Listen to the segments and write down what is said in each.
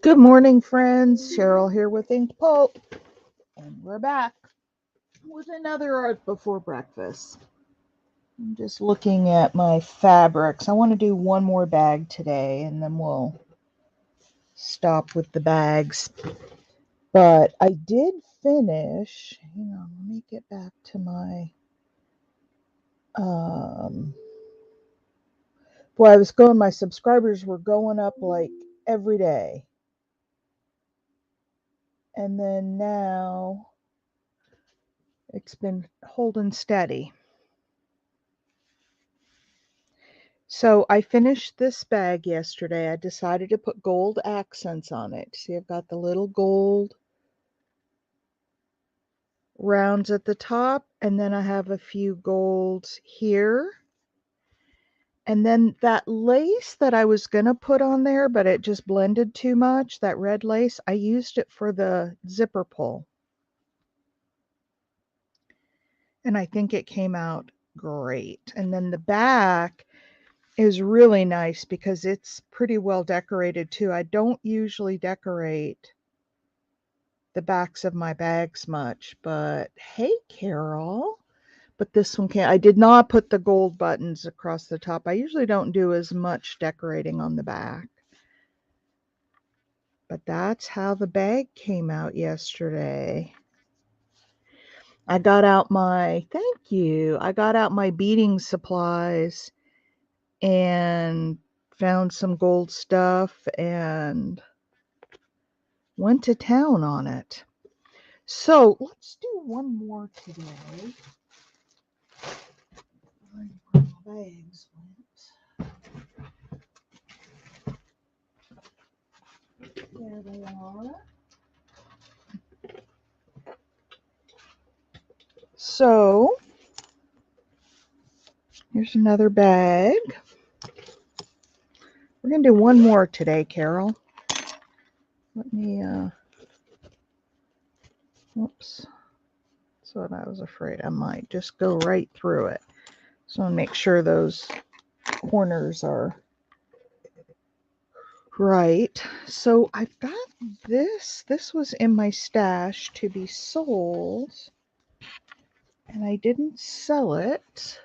Good morning, friends. Cheryl here with Inked Pulp, and we're back with another art before breakfast. I'm just looking at my fabrics. I want to do one more bag today, and then we'll stop with the bags. But I did finish. Hang on, let me get back to my. Boy, I was going. My subscribers were going up like every day, and then now it's been holding steady. So I finished this bag yesterday. I decided to put gold accents on it. See, I've got the little gold rounds at the top, and then I have a few golds here. And then that lace that I was going to put on there, but it just blended too much, that red lace, I used it for the zipper pull. And I think it came out great. And then the back is really nice because it's pretty well decorated too. I don't usually decorate the backs of my bags much, but hey, Carol. But this one can't. I did not put the gold buttons across the top. I usually don't do as much decorating on the back. But that's how the bag came out yesterday. I got out my, thank you, I got out my beading supplies and found some gold stuff and went to town on it. So let's do one more today. Where my bags went. There they are. So here's another bag. We're going to do one more today, Carol. Let me, whoops. That's what I was afraid I might just go right through it. So I'll make sure those corners are right. So I've got this. This was in my stash to be sold, and I didn't sell it.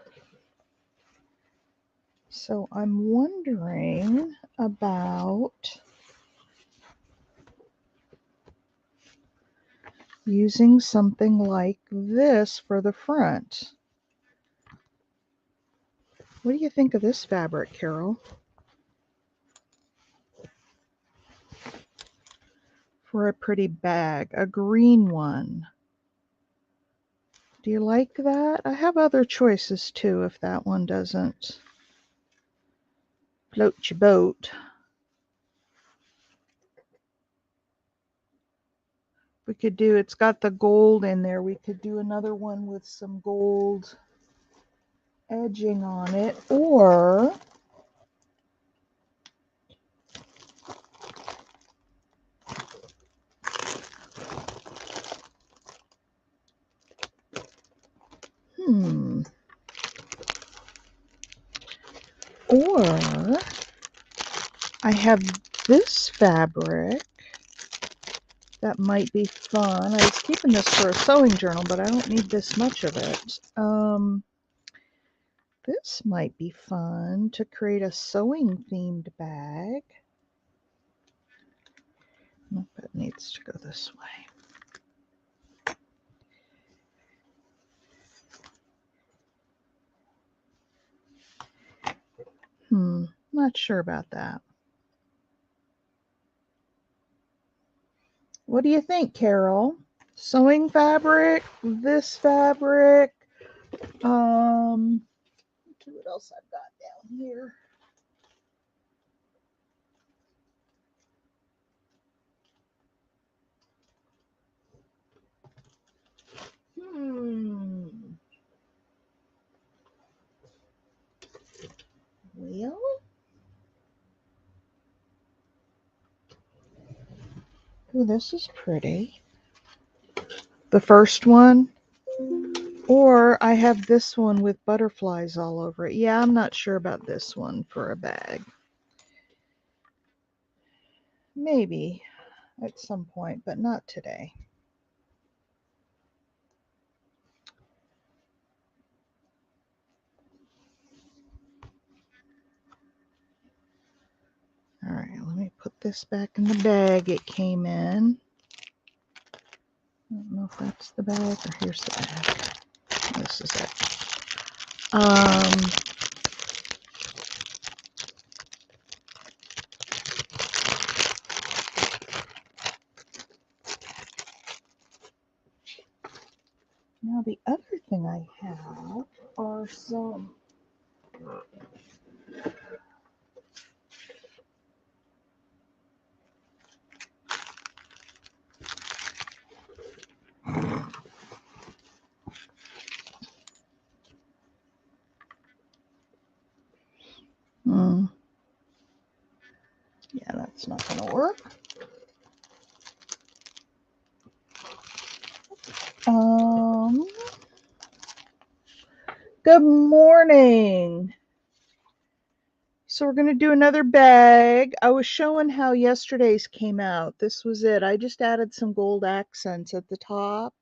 So I'm wondering about using something like this for the front. What do you think of this fabric, Carol? For a pretty bag, a green one. Do you like that? I have other choices too if that one doesn't float your boat. We could do, it's got the gold in there. We could do another one with some gold edging on it, or or I have this fabric that might be fun. I was keeping this for a sewing journal, but I don't need this much of it. This might be fun to create a sewing themed bag. Nope, it needs to go this way. Not sure about that. What do you think, Carol? Sewing fabric, this fabric, let's see what else I've got down here. Well, oh, this is pretty. The first one. Or I have this one with butterflies all over it. Yeah, I'm not sure about this one for a bag. Maybe. at some point, but not today. All right, let me put this back in the bag it came in. I don't know if that's the bag or here's the bag. This is it. Now the other thing I have are some yeah, that's not going to work. Good morning. So we're going to do another bag. I was showing how yesterday's came out. This was it. I just added some gold accents at the top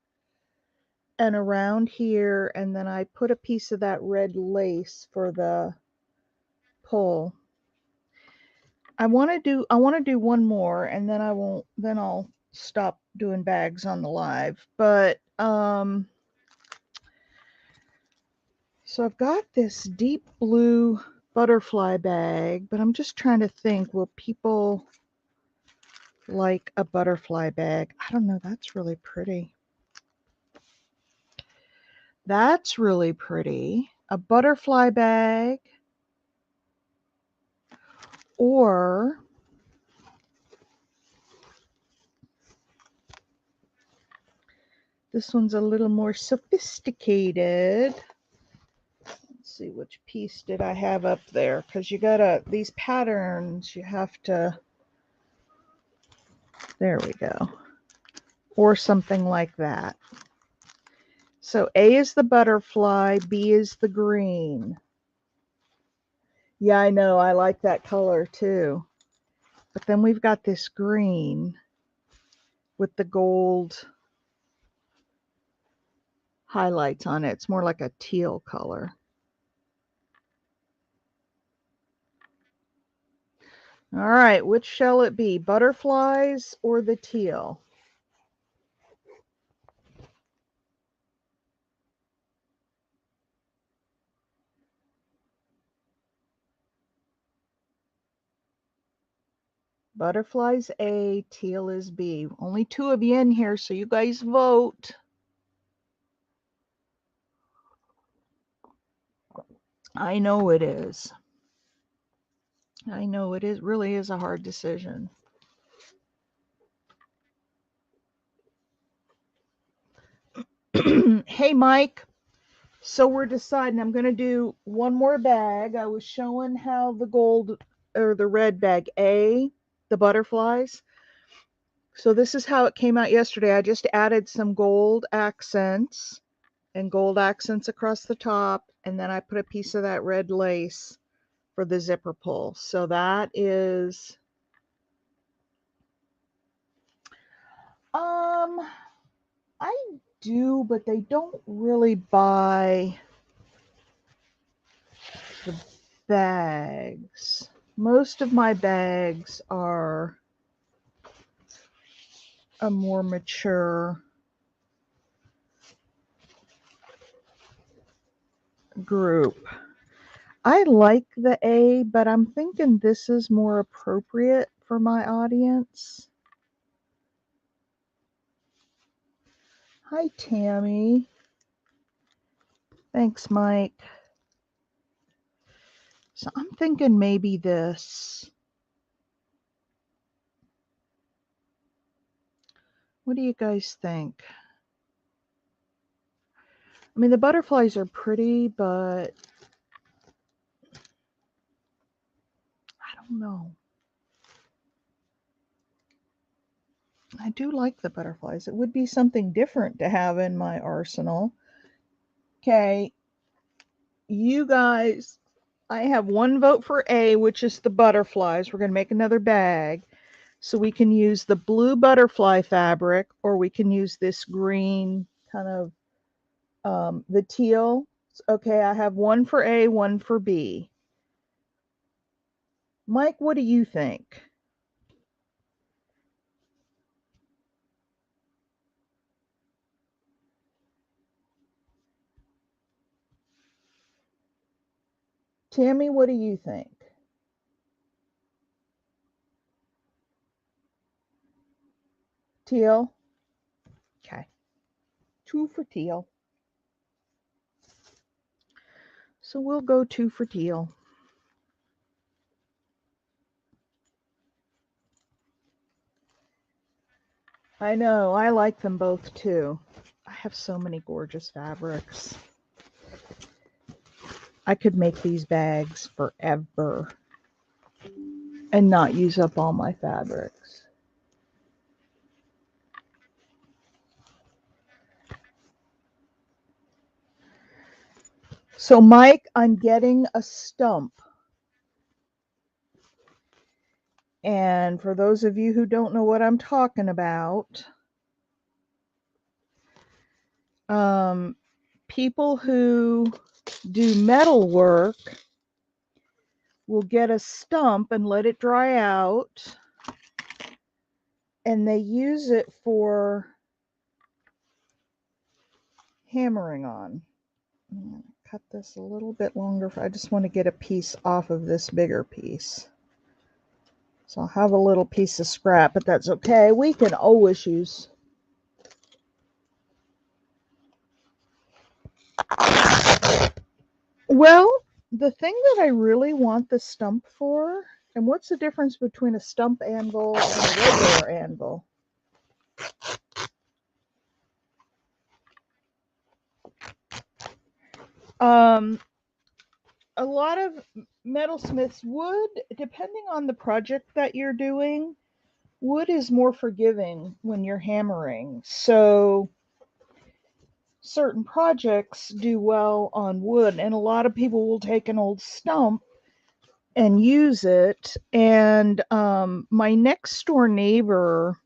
and around here, and then I put a piece of that red lace for the pull. I want to do one more, and then I'll stop doing bags on the live. But so I've got this deep blue butterfly bag, but I'm just trying to think, will people like a butterfly bag? I don't know. That's really pretty. That's really pretty. A butterfly bag, or this one's a little more sophisticated. Let's see, which piece did I have up there? Because you gotta, these patterns, you have to, there we go. Or something like that. So A is the butterfly, B is the green. Yeah, I know, I like that color too. But then we've got this green with the gold highlights on it. It's more like a teal color. All right, which shall it be? Butterflies or the teal? Butterflies A, teal is B. Only 2 of you in here, so you guys vote. I know it is. I know it is, really is a hard decision. Hey, Mike. So we're deciding, I'm going to do one more bag. I was showing how the gold or the red bag A, the butterflies. So this is how it came out yesterday. I just added some gold accents and gold accents across the top, and then I put a piece of that red lace for the zipper pull. So that is I do, but they don't really buy the bags. Most of my bags are a more mature group. I like the A, but I'm thinking this is more appropriate for my audience. Hi, Tammy. Thanks, Mike. So I'm thinking maybe this. What do you guys think? I mean, the butterflies are pretty, but I don't know. I do like the butterflies. It would be something different to have in my arsenal. Okay, you guys, I have one vote for A, which is the butterflies. We're going to make another bag. So we can use the blue butterfly fabric, or we can use this green kind of the teal. Okay, I have one for A, one for B. Mike, what do you think? Tammy, what do you think? Teal? Okay. Two for teal. So we'll go two for teal. I know, I like them both too. I have so many gorgeous fabrics. I could make these bags forever and not use up all my fabrics. So Mike, I'm getting a stump. And for those of you who don't know what I'm talking about, people who do metal work will get a stump and let it dry out, and they use it for hammering on. I'm going to cut this a little bit longer. I just want to get a piece off of this bigger piece. So I'll have a little piece of scrap, but that's okay. We can always use. Well, the thing that I really want the stump for, and what's the difference between a stump anvil and a regular anvil? A lot of metalsmiths wood, depending on the project that you're doing, wood is more forgiving when you're hammering. So certain projects do well on wood, and a lot of people will take an old stump and use it. And my next door neighbor,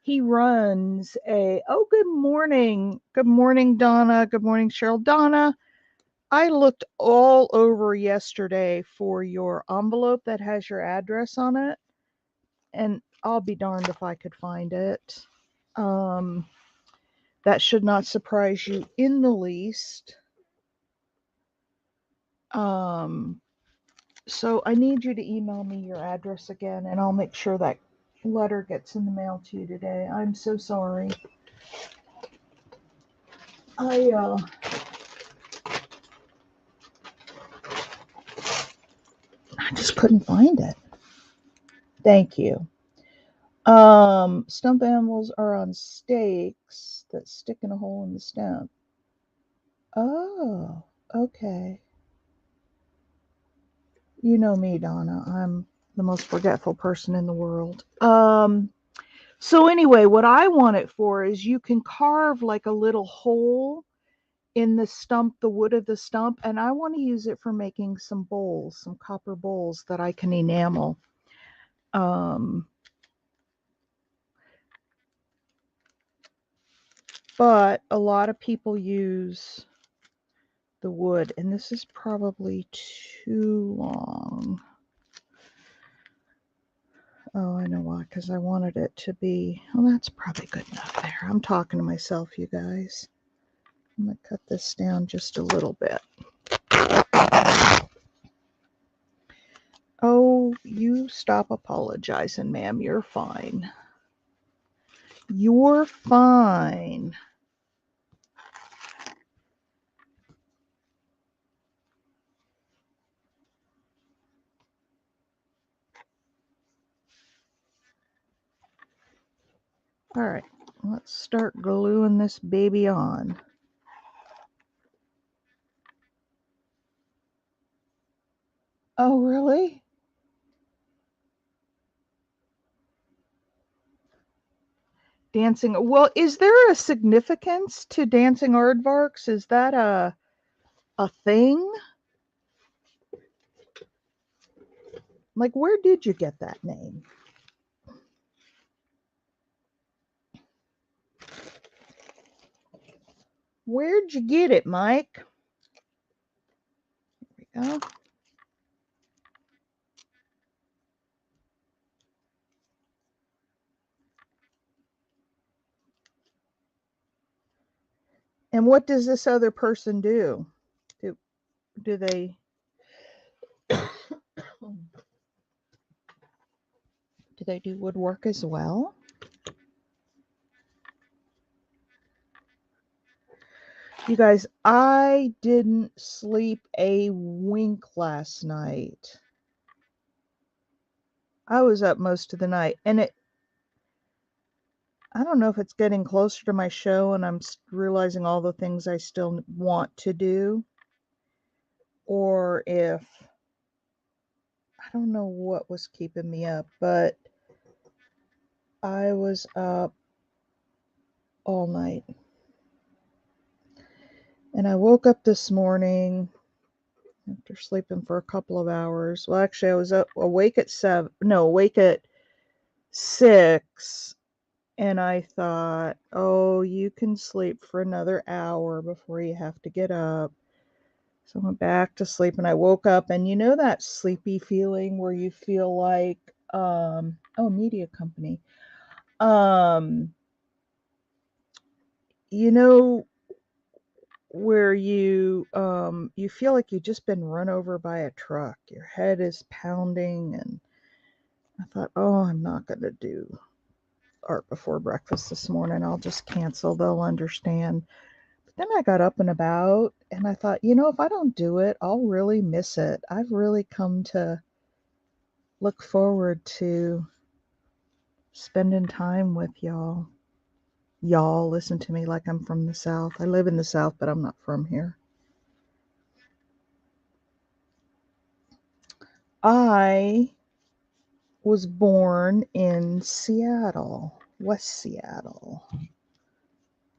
he runs a, oh, good morning. Good morning, Donna. Good morning, Cheryl. Donna, I looked all over yesterday for your envelope that has your address on it, and I'll be darned if I could find it. That should not surprise you in the least. So I need you to email me your address again, and I'll make sure that letter gets in the mail to you today. I'm so sorry. I just couldn't find it. Thank you. Stump anvils are on stakes that stick in a hole in the stump. Oh, okay. You know me, Donna. I'm the most forgetful person in the world. So anyway, what I want it for is you can carve like a little hole in the stump, the wood of the stump, and I want to use it for making some bowls, some copper bowls that I can enamel. But a lot of people use the wood, and this is probably too long. Oh, I know why, because I wanted it to be, well, that's probably good enough there. I'm talking to myself, you guys. I'm going to cut this down just a little bit. Oh, you stop apologizing, ma'am. You're fine. You're fine. All right, let's start gluing this baby on. Oh, really? Dancing. Well, is there a significance to dancing aardvarks? Is that a thing? Like, where did you get that name? Where'd you get it, Mike? Here we go. And what does this other person do? Do they do woodwork as well? You guys, I didn't sleep a wink last night. I was up most of the night, and I don't know if it's getting closer to my show and I'm realizing all the things I still want to do, or if I don't know what was keeping me up, but I was up all night. And I woke up this morning after sleeping for a couple of hours. Well, actually, I was awake at 6, and I thought, oh, you can sleep for another hour before you have to get up. So I went back to sleep, and I woke up, and you know that sleepy feeling where you feel like, media company. You know, where you feel like you've just been run over by a truck. Your head is pounding, and I thought, oh, I'm not going to do art before breakfast this morning. I'll just cancel. They'll understand. But then I got up and about, and I thought, if I don't do it, I'll really miss it. I've really come to look forward to spending time with y'all. Y'all listen to me like I'm from the South. I live in the South, but I'm not from here. I was born in Seattle, West Seattle.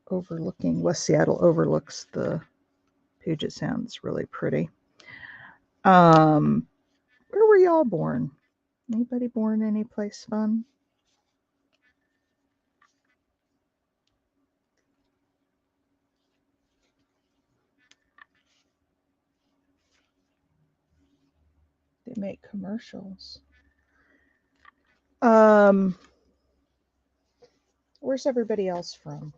West Seattle overlooks the Puget Sound. It's really pretty. Where were y'all born? Anybody born any place fun? They make commercials. Where's everybody else from?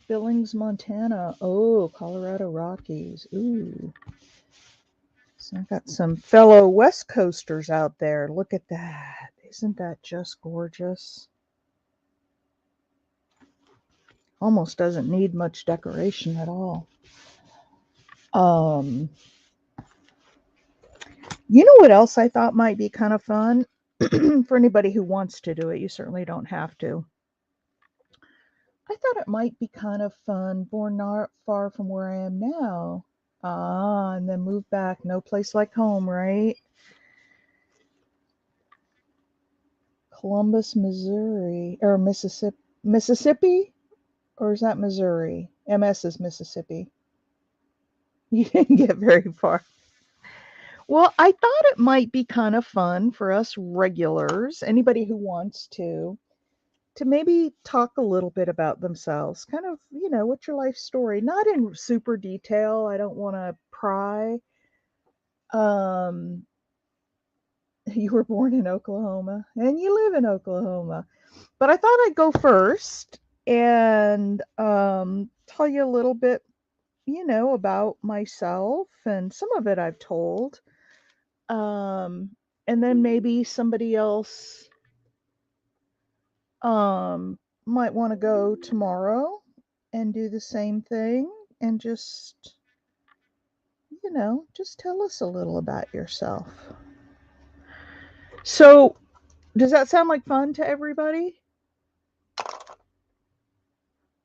Billings, Montana. Oh, Colorado Rockies. Ooh. So I got some fellow West Coasters out there. Look at that. Isn't that just gorgeous? Almost doesn't need much decoration at all. You know what else I thought might be kind of fun? For anybody who wants to do it, you certainly don't have to. I thought it might be kind of fun, born not far from where I am now. And then move back. No place like home, right? Columbus, Missouri, or Mississippi. Mississippi? Or is that Missouri? MS is Mississippi. You didn't get very far. Well, I thought it might be kind of fun for us regulars, anybody who wants to maybe talk a little bit about themselves. Kind of, what's your life story? Not in super detail. I don't want to pry. Um, you were born in Oklahoma and you live in Oklahoma. But I thought I'd go first and tell you a little bit, about myself, and some of it I've told. And then maybe somebody else might want to go tomorrow and do the same thing and just tell us a little about yourself. So, does that sound like fun to everybody?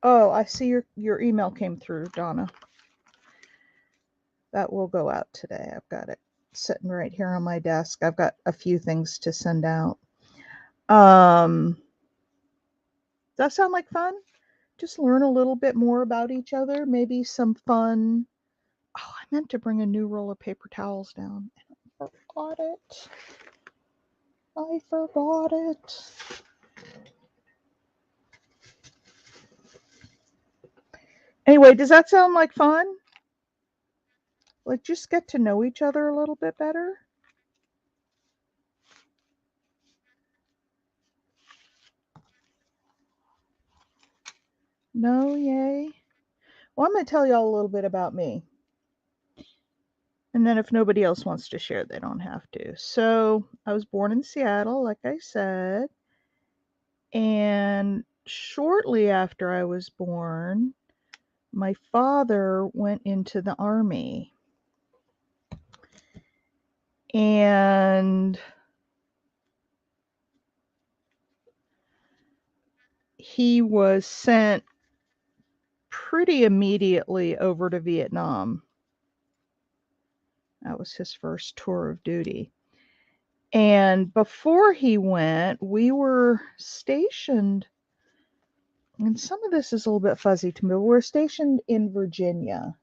Oh, I see your email came through, Donna. That will go out today. I've got it sitting right here on my desk. I've got a few things to send out. Does that sound like fun? just learn a little bit more about each other, maybe some fun. Oh, I meant to bring a new roll of paper towels down. I forgot it. I forgot it. Anyway, does that sound like fun? Like just get to know each other a little bit better? No, yay. Well, I'm going to tell y'all a little bit about me. And then if nobody else wants to share, they don't have to. So I was born in Seattle, like I said. And shortly after I was born, my father went into the Army. And he was sent pretty immediately over to Vietnam. That was his first tour of duty. And before he went, we were stationed, and some of this is a little bit fuzzy to me, but we're stationed in Virginia,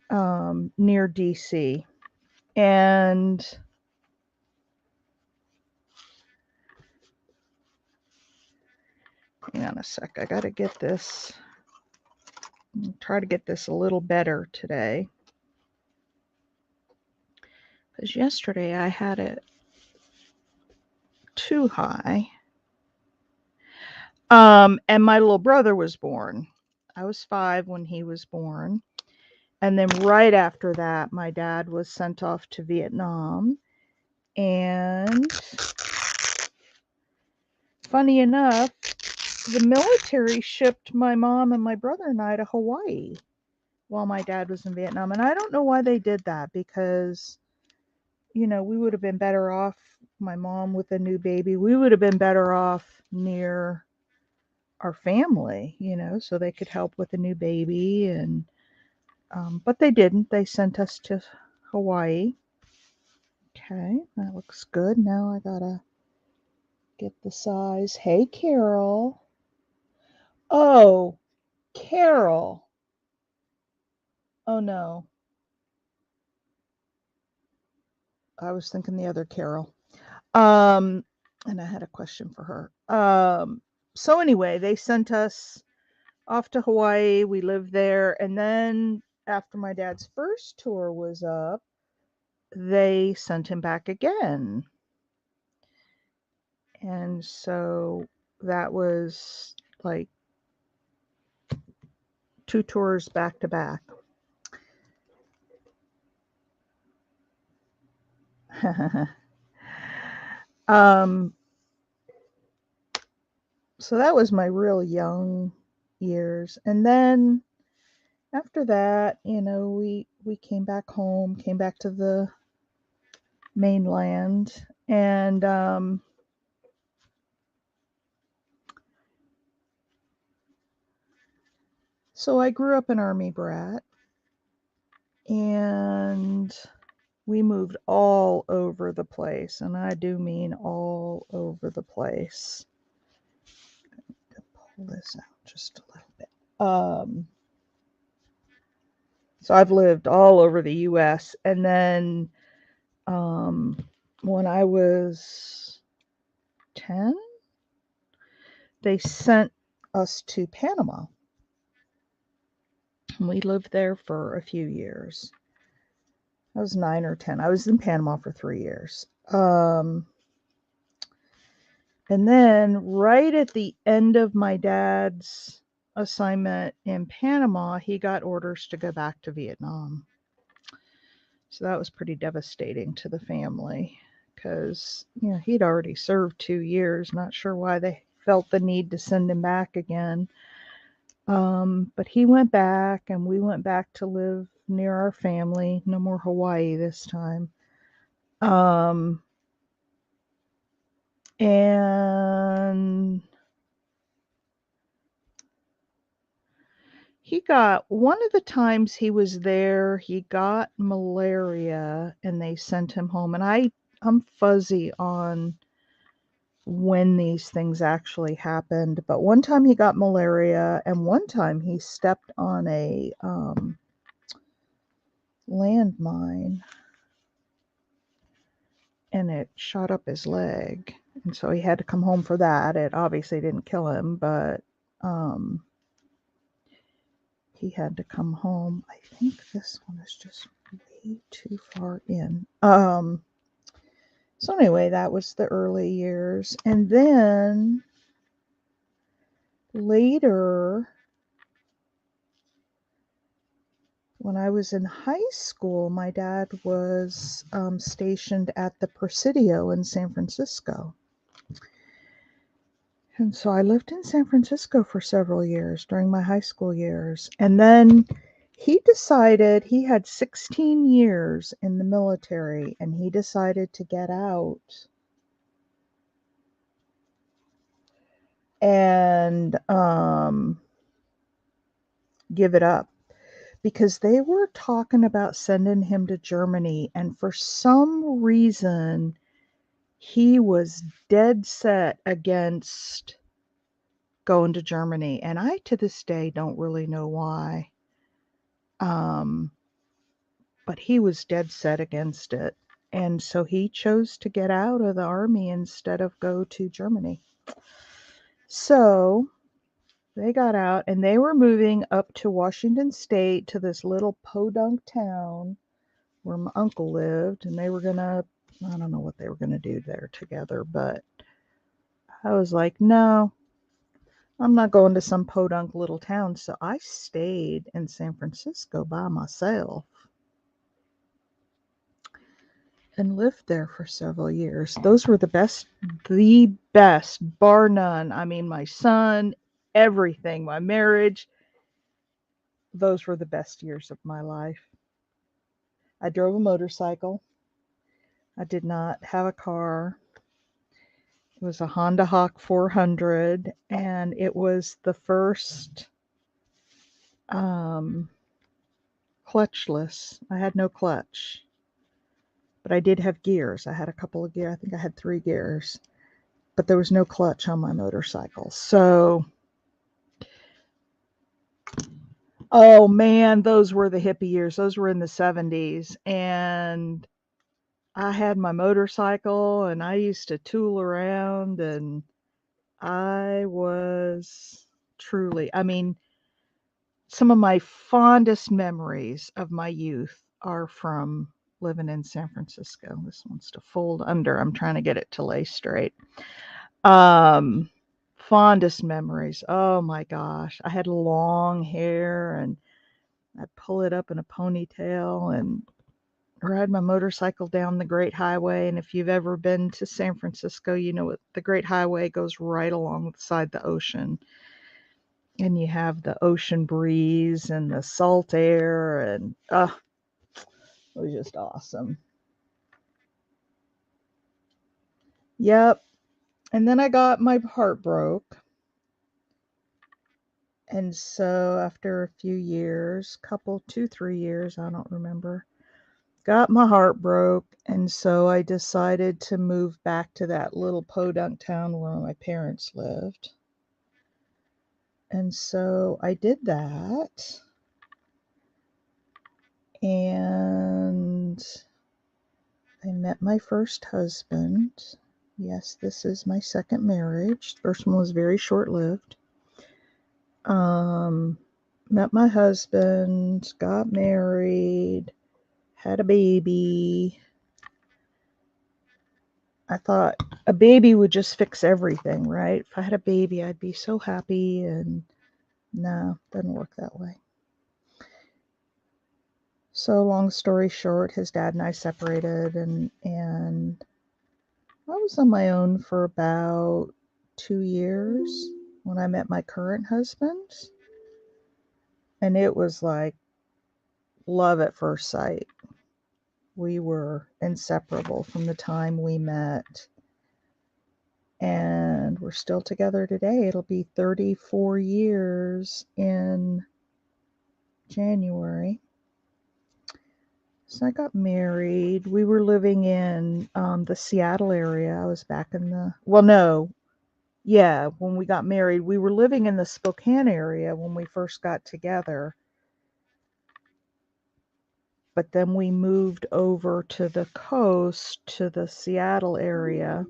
near DC. And hang on a sec, I gotta get this, try to get this a little better today. Because yesterday I had it too high. And my little brother was born. I was 5 when he was born. And then right after that, my dad was sent off to Vietnam. And funny enough, the military shipped my mom and my brother and I to Hawaii while my dad was in Vietnam. And I don't know why they did that, because, you know, we would have been better off, my mom with a new baby, we would have been better off near our family, you know, so they could help with a new baby. And but they didn't. They sent us to Hawaii. Okay, that looks good. Now I gotta get the size. Hey, Carol. Oh, Carol. Oh no, I was thinking the other Carol. Um, and I had a question for her. So anyway, they sent us off to Hawaii. We lived there, and then after my dad's first tour was up, they sent him back again. And so that was like 2 tours back to back. um, so that was my real young years. And then after that, you know, we came back home, came back to the mainland. And so I grew up an Army brat, and we moved all over the place, and I do mean all over the place. Pull this out just a little bit. So I've lived all over the US. And then when I was 10, they sent us to Panama. We lived there for a few years. I was 9 or 10. I was in Panama for 3 years. And then right at the end of my dad's assignment in Panama, he got orders to go back to Vietnam. So that was pretty devastating to the family, because, you know, he'd already served 2 years. Not sure why they felt the need to send him back again. But he went back, and we went back to live near our family. No more Hawaii this time. And he got, one of the times he was there, he got malaria and they sent him home. And I'm fuzzy on when these things actually happened, but one time he got malaria, and one time he stepped on a landmine and it shot up his leg. And so he had to come home for that. It obviously didn't kill him, but he had to come home. I think this one is just way too far in. So anyway, that was the early years. And then later, when I was in high school, my dad was stationed at the Presidio in San Francisco. And so I lived in San Francisco for several years during my high school years. And then he decided he had 16 years in the military and he decided to get out and give it up because they were talking about sending him to Germany. And for some reason, he was dead set against going to Germany. And I, to this day, don't really know why. But he was dead set against it. And so he chose to get out of the army instead of go to Germany. So they got out and they were moving up to Washington State to this little podunk town where my uncle lived. And they were going to, I don't know what they were going to do there together, but I was like, no, I'm not going to some podunk little town. So I stayed in San Francisco by myself and lived there for several years. Those were the best, bar none. I mean, my son, everything, my marriage, those were the best years of my life. I drove a motorcycle. I did not have a car. It was a Honda Hawk 400, and it was the first clutchless. I had no clutch, but I did have gears. I had a couple of gears. I think I had 3 gears, but there was no clutch on my motorcycle. So, oh man, those were the hippie years. Those were in the 70s. And I had my motorcycle and I used to tool around and I was truly, I mean, some of my fondest memories of my youth are from living in San Francisco. This wants to fold under. I'm trying to get it to lay straight. Um, Fondest memories. Oh my gosh. I had long hair and I'd pull it up in a ponytail and ride my motorcycle down the Great Highway. And if you've ever been to San Francisco, you know what the Great Highway goes right alongside the ocean. And you have the ocean breeze and the salt air, and it was just awesome. Yep. And then I got my heart broke. And so after a few years, couple, 2, 3 years, I don't remember, got my heart broke. And so I decided to move back to that little podunk town where my parents lived. And so I did that. And I met my first husband. Yes, this is my second marriage. The first one was very short-lived. Met my husband, got married, had a baby. I thought a baby would just fix everything, right? If I had a baby, I'd be so happy, and no, doesn't work that way. So long story short, his dad and I separated, and I was on my own for about 2 years when I met my current husband. And it was like love at first sight. We were inseparable from the time we met. And we're still together today. It'll be 34 years in January. So I got married. We were living in the Seattle area. I was back in the, well, no, yeah, when we got married, we were living in the Spokane area when we first got together. But then we moved over to the coast, to the Seattle area.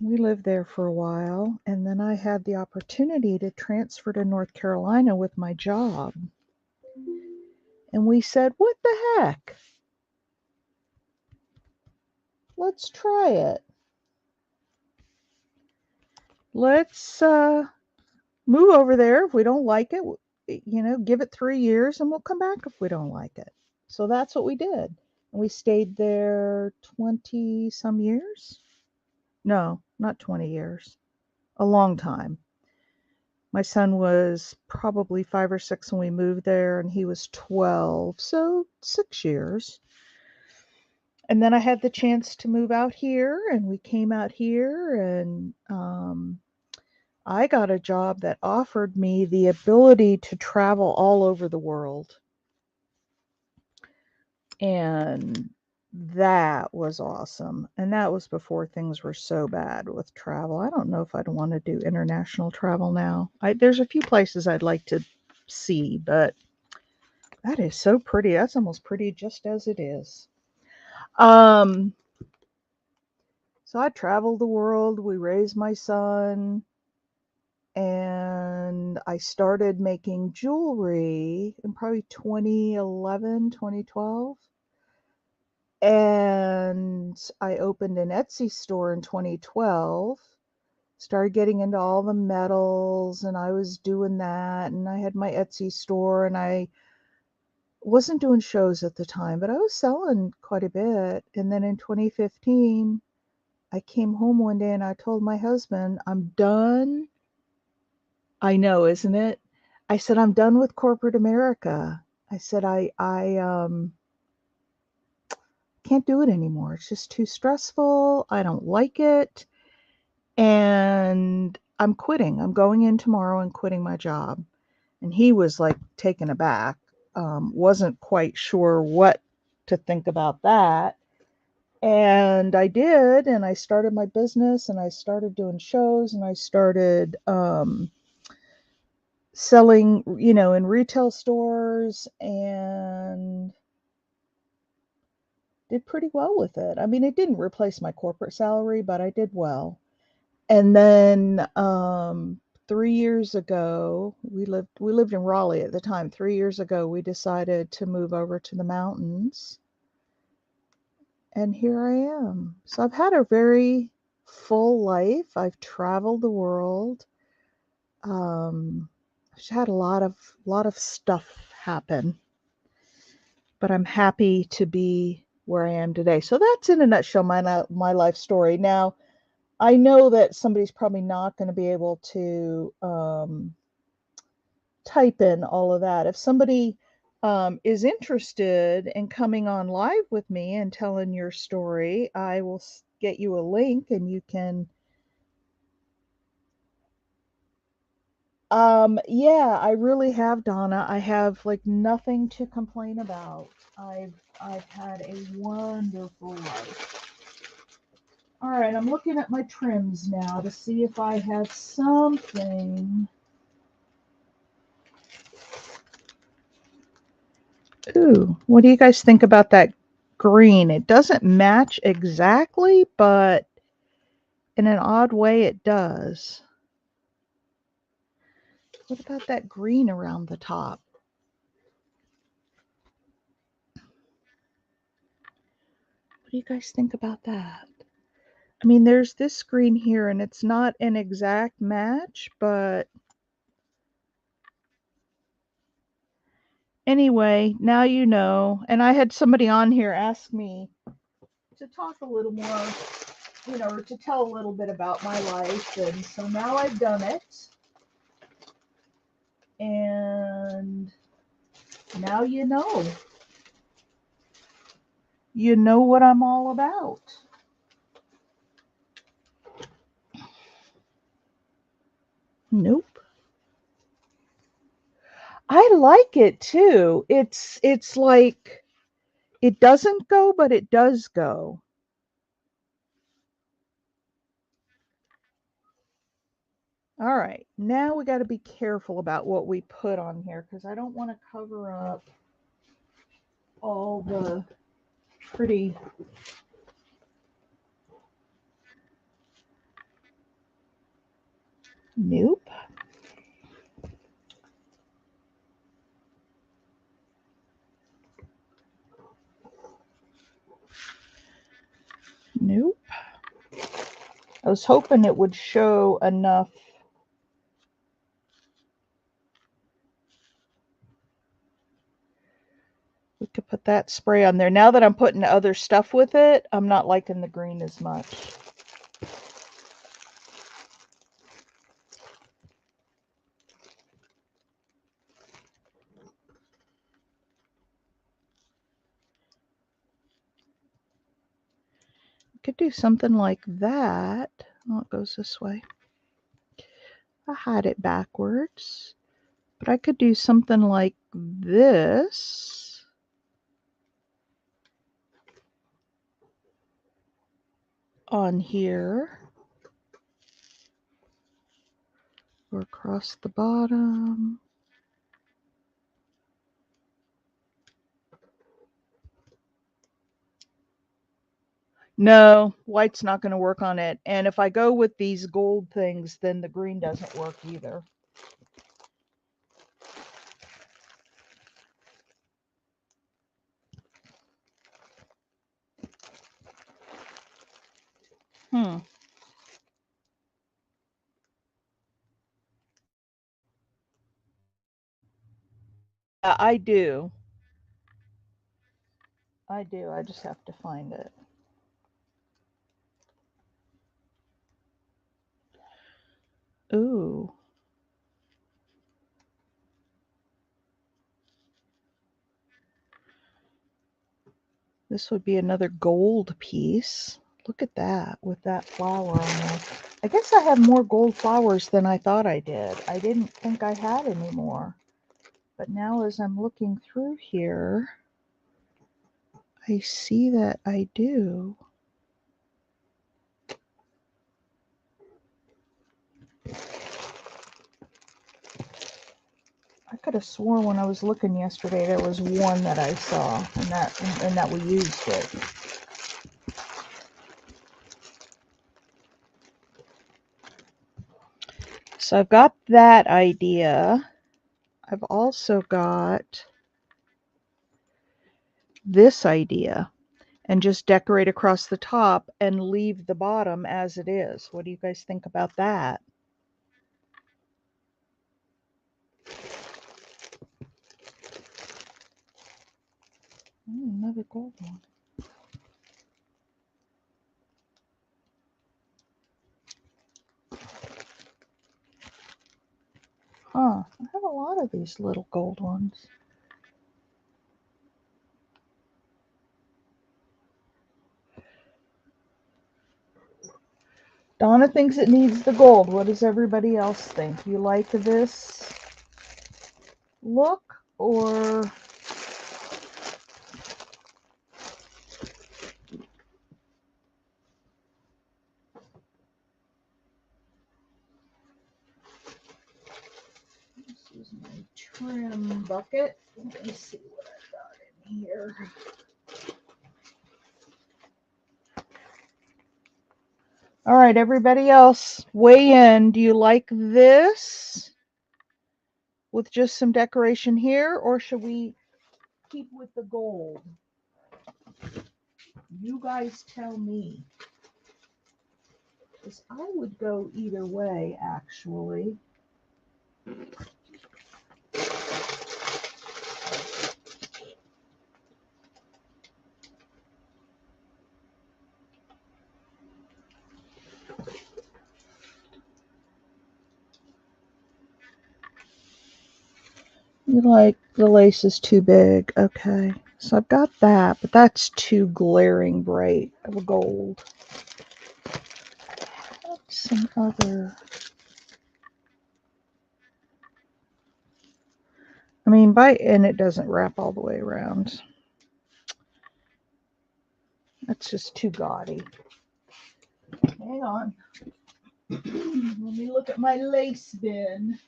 We lived there for a while, and then I had the opportunity to transfer to North Carolina with my job. And we said, what the heck? Let's try it. Let's move over there. If we don't like it, give it 3 years and we'll come back if we don't like it. So that's what we did. And we stayed there 20 some years. No, not 20 years. A long time. My son was probably 5 or 6 when we moved there, and he was 12, so 6 years. And then I had the chance to move out here, and we came out here, and I got a job that offered me the ability to travel all over the world. And that was awesome. And that was before things were so bad with travel. I don't know if I'd want to do international travel now. There's a few places I'd like to see, but that is so pretty. That's almost pretty just as it is. Um, so I traveled the world. We raised my son, and I started making jewelry in probably 2011, 2012. And I opened an Etsy store in 2012. Started getting into all the metals, and I was doing that. And I had my Etsy store, and I wasn't doing shows at the time, but I was selling quite a bit. And then in 2015, I came home one day and I told my husband, I'm done. I know, isn't it? I said, I'm done with corporate America. I said, I can't do it anymore. It's just too stressful. I don't like it. And I'm quitting. I'm going in tomorrow and quitting my job. And he was like taken aback, wasn't quite sure what to think about that. And I did, and I started my business, and I started doing shows, and I started selling, in retail stores, and did pretty well with it. I mean, it didn't replace my corporate salary, but I did well. And then 3 years ago, we lived in Raleigh at the time. 3 years ago, we decided to move over to the mountains, and here I am. So I've had a very full life. I've traveled the world. I've had a lot of stuff happen, but I'm happy to be where I am today. So that's in a nutshell my life story. Now, I know that somebody's probably not going to be able to type in all of that. If somebody is interested in coming on live with me and telling your story, I will get you a link and you can. Yeah, I really have, Donna. I have like nothing to complain about. I've had a wonderful life. All right, I'm looking at my trims now to see if I have something. Ooh, what do you guys think about that green? It doesn't match exactly, but in an odd way it does. What about that green around the top? What do you guys think about that? I mean, there's this green here, and it's not an exact match, but anyway, now you know. And I had somebody on here ask me to talk a little more, or to tell a little bit about my life, and so now I've done it. And now you know. You know what I'm all about. Nope. I like it too. It's like it doesn't go, but it does go. All right, now we got to be careful about what we put on here because I don't want to cover up all the pretty. Nope. Nope. I was hoping it would show enough. We could put that spray on there. Now that I'm putting other stuff with it, I'm not liking the green as much. Could do something like that. Oh, it goes this way. I had it backwards, but I could do something like this on here or across the bottom. No, white's not going to work on it. And if I go with these gold things, then the green doesn't work either. Yeah, I do. I do. I just have to find it. Ooh. This would be another gold piece. Look at that with that flower on there. I guess I have more gold flowers than I thought I did. I didn't think I had any more. But now as I'm looking through here, I see that I do. I could have sworn when I was looking yesterday there was one that I saw and that we used it. So I've got that idea. I've also got this idea and just decorate across the top and leave the bottom as it is. What do you guys think about that? Another gold one. Huh, I have a lot of these little gold ones. Donna thinks it needs the gold. What does everybody else think? You like this look or this is my trim bucket. Let me see what I've got in here. All right, everybody else, weigh in. Do you like this with just some decoration here, or should we keep with the gold? You guys tell me. Because I would go either way, actually. You like the lace is too big. Okay. So I've got that, but that's too glaring bright of a gold. Some other. I mean, and it doesn't wrap all the way around. That's just too gaudy. Hang on. Let me look at my lace bin.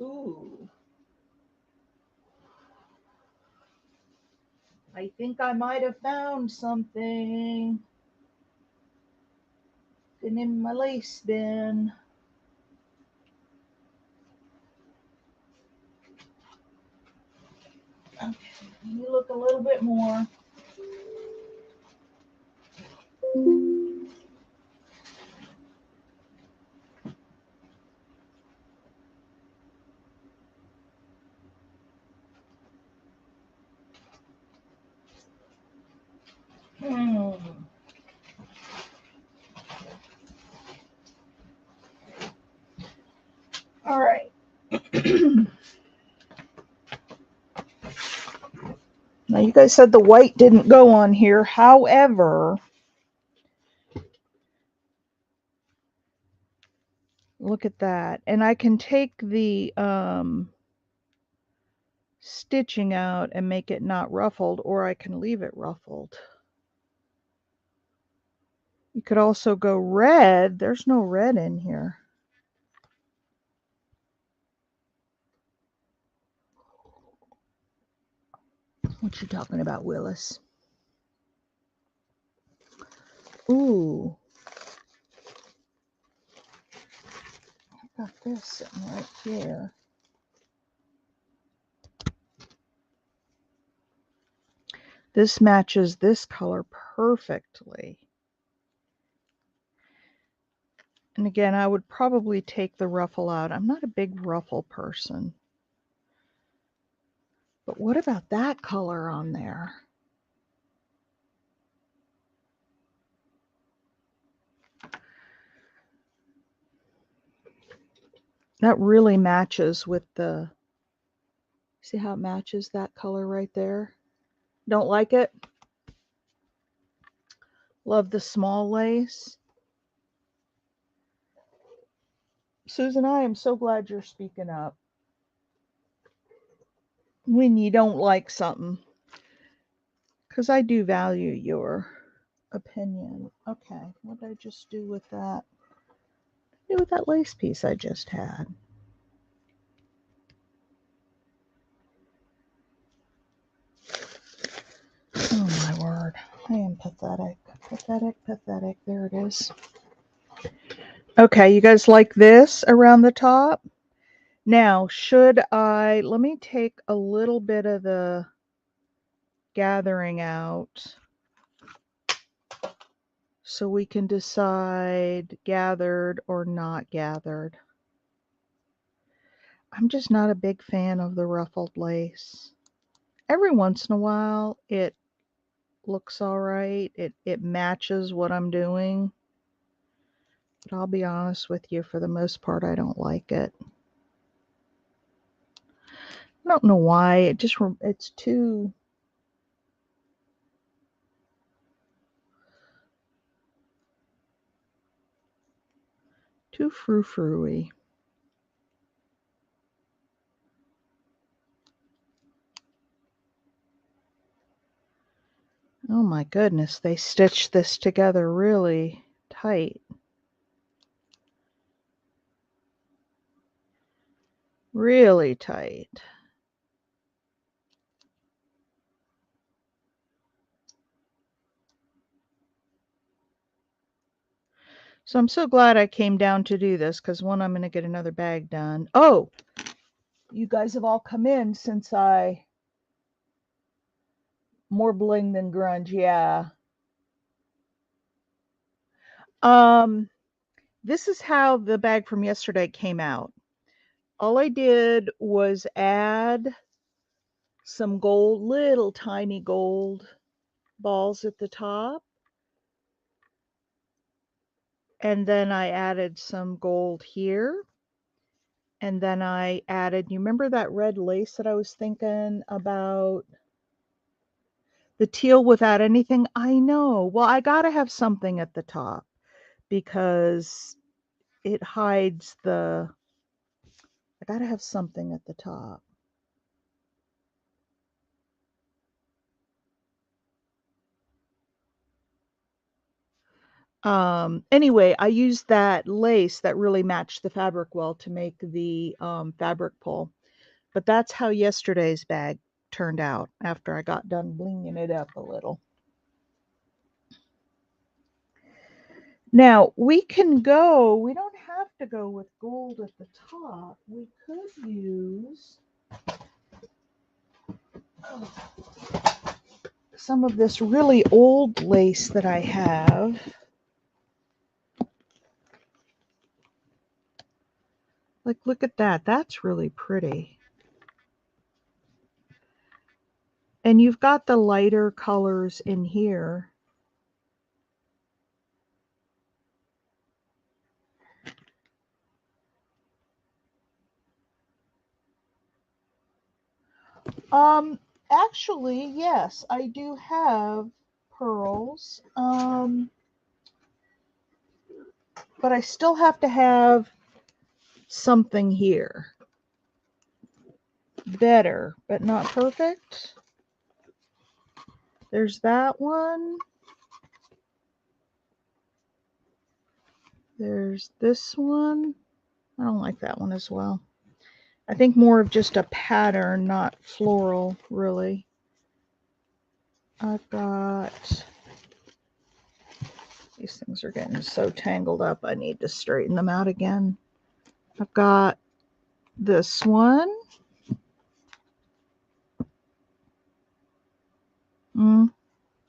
Ooh. I think I might have found something in my lace bin. Okay, let me look a little bit more. All right. Now, you guys said the white didn't go on here. However, look at that. And I can take the stitching out and make it not ruffled, or I can leave it ruffled. You could also go red. There's no red in here. What you talking about, Willis? Ooh. I got this sitting right here. This matches this color perfectly. And again, I would probably take the ruffle out. I'm not a big ruffle person. But what about that color on there? That really matches with the, see how it matches that color right there? Don't like it? Love the small lace. Susan, I am so glad you're speaking up when you don't like something, because I do value your opinion. Okay, what did I just do with that? What did I do with that lace piece I just had? Oh my word, I am pathetic. Pathetic, pathetic. There it is. Okay, you guys like this around the top? Now, let me take a little bit of the gathering out so we can decide gathered or not gathered. I'm just not a big fan of the ruffled lace. Every once in a while, it looks all right. It matches what I'm doing. But I'll be honest with you, for the most part, I don't like it. I don't know why. It's too frou-frou-y. Oh my goodness, they stitched this together really tight. Really tight. So I'm so glad I came down to do this, because one, I'm going to get another bag done. Oh, you guys have all come in since more bling than grunge, yeah. This is how the bag from yesterday came out. All I did was add some gold, little tiny gold balls at the top. And then I added some gold here. And then I added, you remember that red lace that I was thinking about? The teal without anything? I know. Well, I got to have something at the top, because it hides the, I gotta have something at the top. Anyway, I used that lace that really matched the fabric well to make the fabric pull. But that's how yesterday's bag turned out after I got done blinging it up a little. Now we can go, we don't have to go with gold at the top. We could use some of this really old lace that I have. Like, look at that. That's really pretty. And you've got the lighter colors in here. Actually, yes, I do have pearls. But I still have to have something here. Better, but not perfect. There's that one. There's this one. I don't like that one as well. I think more of just a pattern, not floral, really. I've got, these things are getting so tangled up, I need to straighten them out again. I've got this one.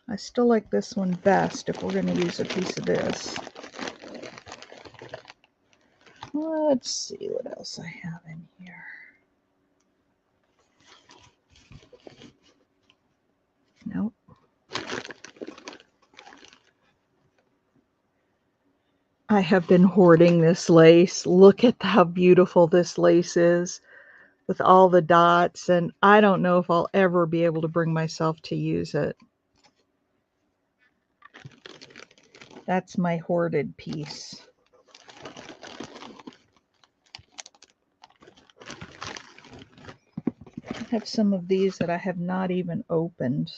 I still like this one best if we're going to use a piece of this. Let's see what else I have in here. Nope. I have been hoarding this lace. Look at how beautiful this lace is with all the dots, and I don't know if I'll ever be able to bring myself to use it. That's my hoarded piece. I have some of these that I have not even opened.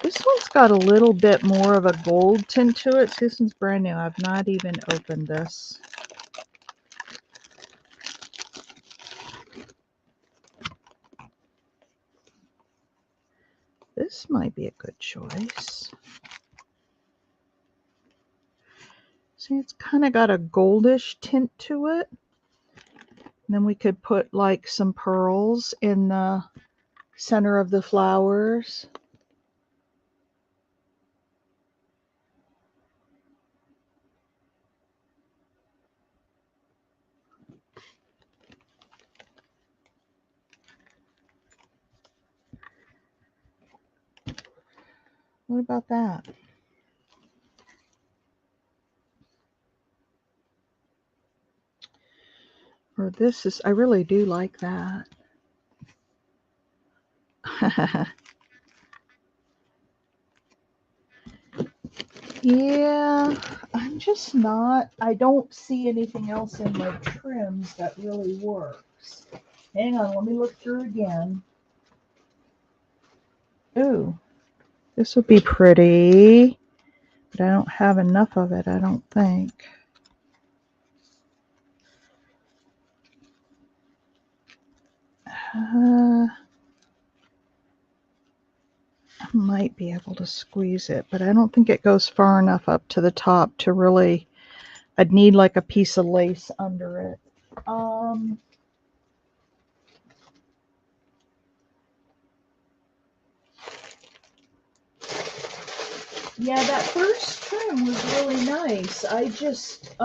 This one's got a little bit more of a gold tint to it. This one's brand new. I've not even opened this. This might be a good choice. See, it's kind of got a goldish tint to it. And then we could put like some pearls in the center of the flowers. What about that? Or this is, I really do like that. Yeah, I'm just not, I don't see anything else in my trims that really works. Hang on, let me look through again. Ooh, this would be pretty, but I don't have enough of it, I don't think. I might be able to squeeze it, but I don't think it goes far enough up to the top to really, I'd need like a piece of lace under it. Yeah, that first trim was really nice. I just,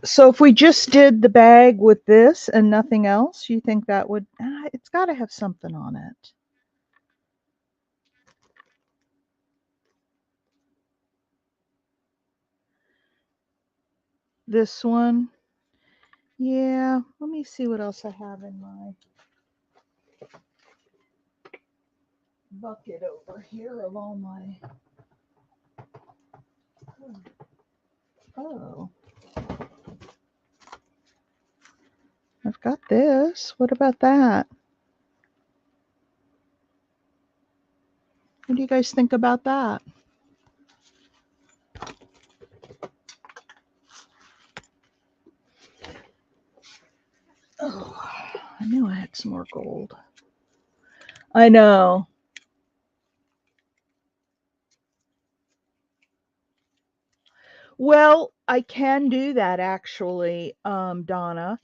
so if we just did the bag with this and nothing else, you think that would, it's got to have something on it. this one. Yeah, let me see what else I have in my bucket over here of all my. Oh, I've got this. What about that? What do you guys think about that? Oh, I knew I had some more gold. I know. Well, I can do that actually, Donna.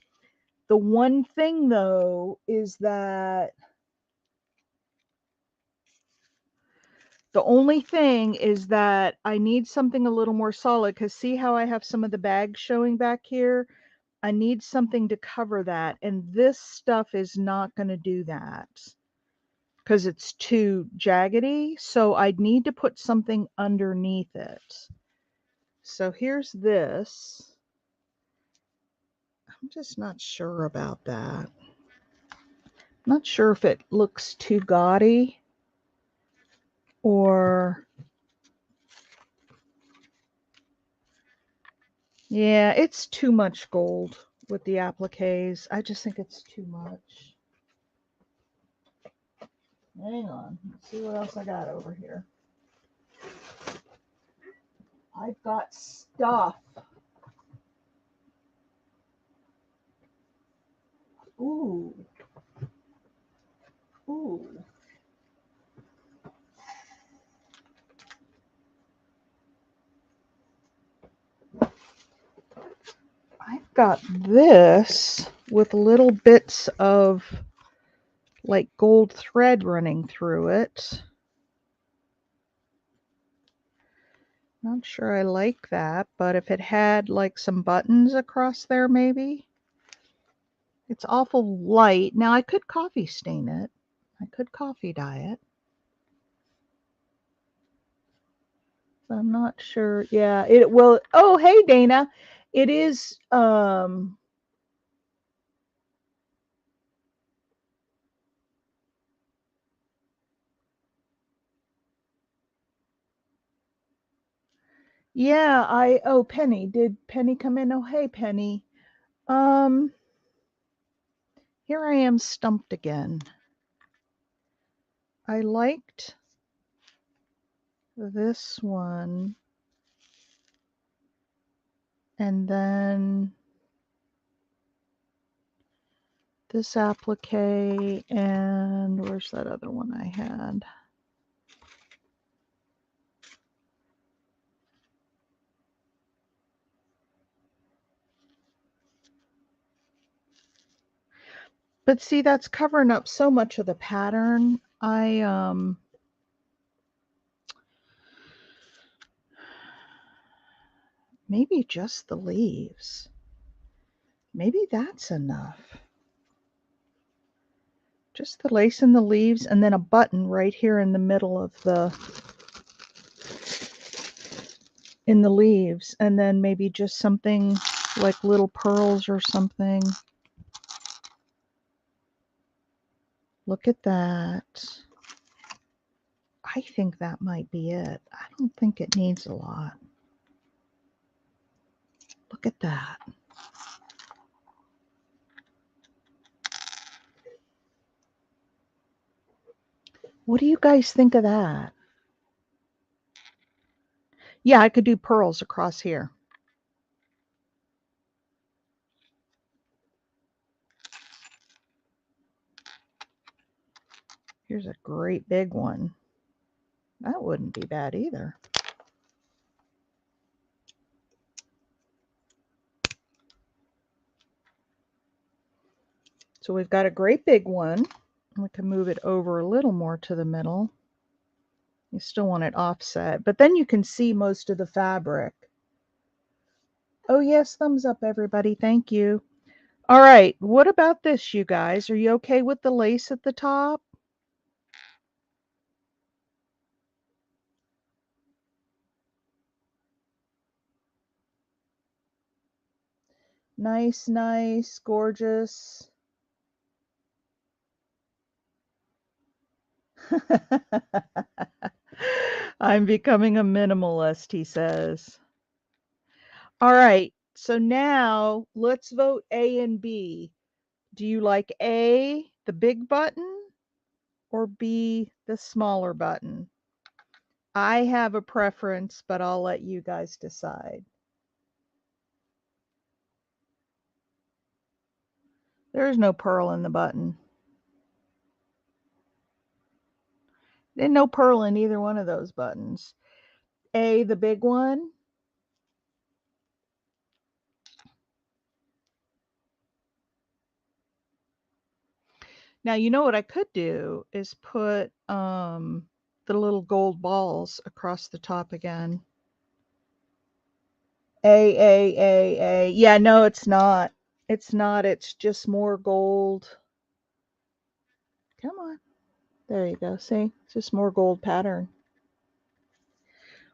The one thing though is that the only thing is that I need something a little more solid, because see how I have some of the bags showing back here? I need something to cover that, and this stuff is not going to do that because it's too jaggedy. So I'd need to put something underneath it. So here's this. I'm just not sure about that. Not sure if it looks too gaudy or. Yeah, it's too much gold with the appliques. I just think it's too much. Hang on. Let's see what else I got over here. I've got stuff. Ooh. Ooh. I've got this with little bits of like gold thread running through it. Not sure I like that, but if it had like some buttons across there, maybe. It's awful light. Now I could coffee stain it. I could coffee dye it. I'm not sure. Yeah, it will. Oh, hey, Dana. It is. Yeah, oh, Penny. Did Penny come in? Oh, hey, Penny. Um, Here I am stumped again. I liked this one. And then this applique, and where's that other one I had? But see, that's covering up so much of the pattern. Maybe just the leaves. Maybe that's enough. Just the lace and the leaves, and then a button right here in the middle of in the leaves, and then maybe just something like little pearls or something. Look at that. I think that might be it. I don't think it needs a lot. Look at that. What do you guys think of that? Yeah, I could do pearls across here. Here's a great big one. That wouldn't be bad either. So we've got a great big one. We can move it over a little more to the middle. You still want it offset, but then you can see most of the fabric. Oh yes, thumbs up everybody. Thank you. All right, what about this, you guys? Are you okay with the lace at the top? Nice, nice, gorgeous. I'm becoming a minimalist, he says. All right, so now let's vote A and B. Do you like A, the big button, or B, the smaller button? I have a preference, but I'll let you guys decide. There's no pearl in the button. There's no pearl in either one of those buttons. A, the big one. Now, you know what I could do is put the little gold balls across the top again. A. Yeah, no, it's not. It's not. It's just more gold. Come on. There you go. See? It's just more gold pattern.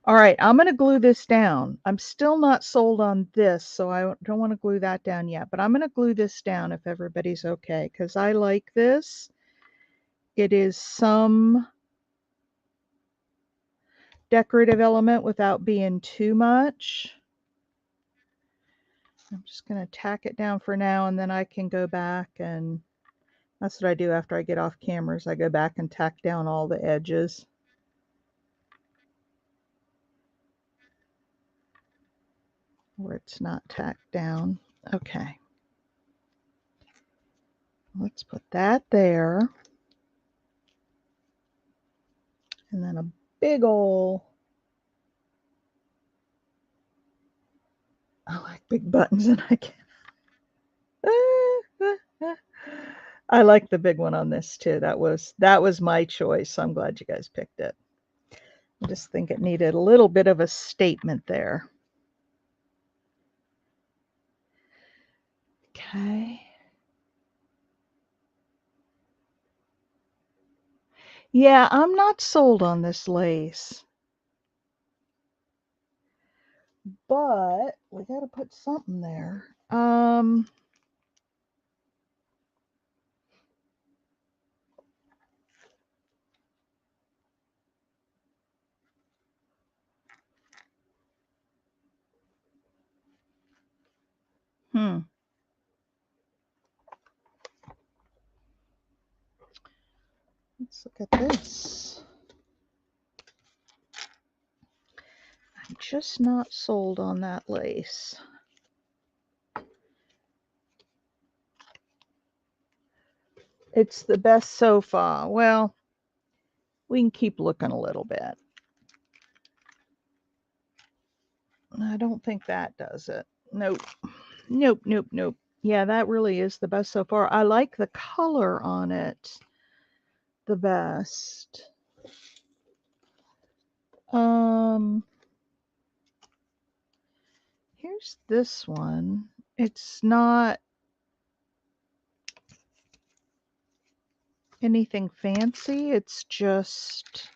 All right, I'm going to glue this down. I'm still not sold on this, so I don't want to glue that down yet. But I'm going to glue this down if everybody's okay, because I like this. It is some decorative element without being too much. I'm just going to tack it down for now, and then I can go back, and that's what I do after I get off cameras. I go back and tack down all the edges. Where it's not tacked down. Okay. Let's put that there. And then a big ol', I like big buttons and I can't. I like the big one on this too. That was my choice. So I'm glad you guys picked it. I just think it needed a little bit of a statement there. Okay. Yeah, I'm not sold on this lace. But we got to put something there. Let's look at this. I'm just not sold on that lace. It's the best so far. Well, we can keep looking a little bit. I don't think that does it. Nope. Nope, nope, nope. Yeah, that really is the best so far. I like the color on it the best. Here's this one. It's not anything fancy. It's just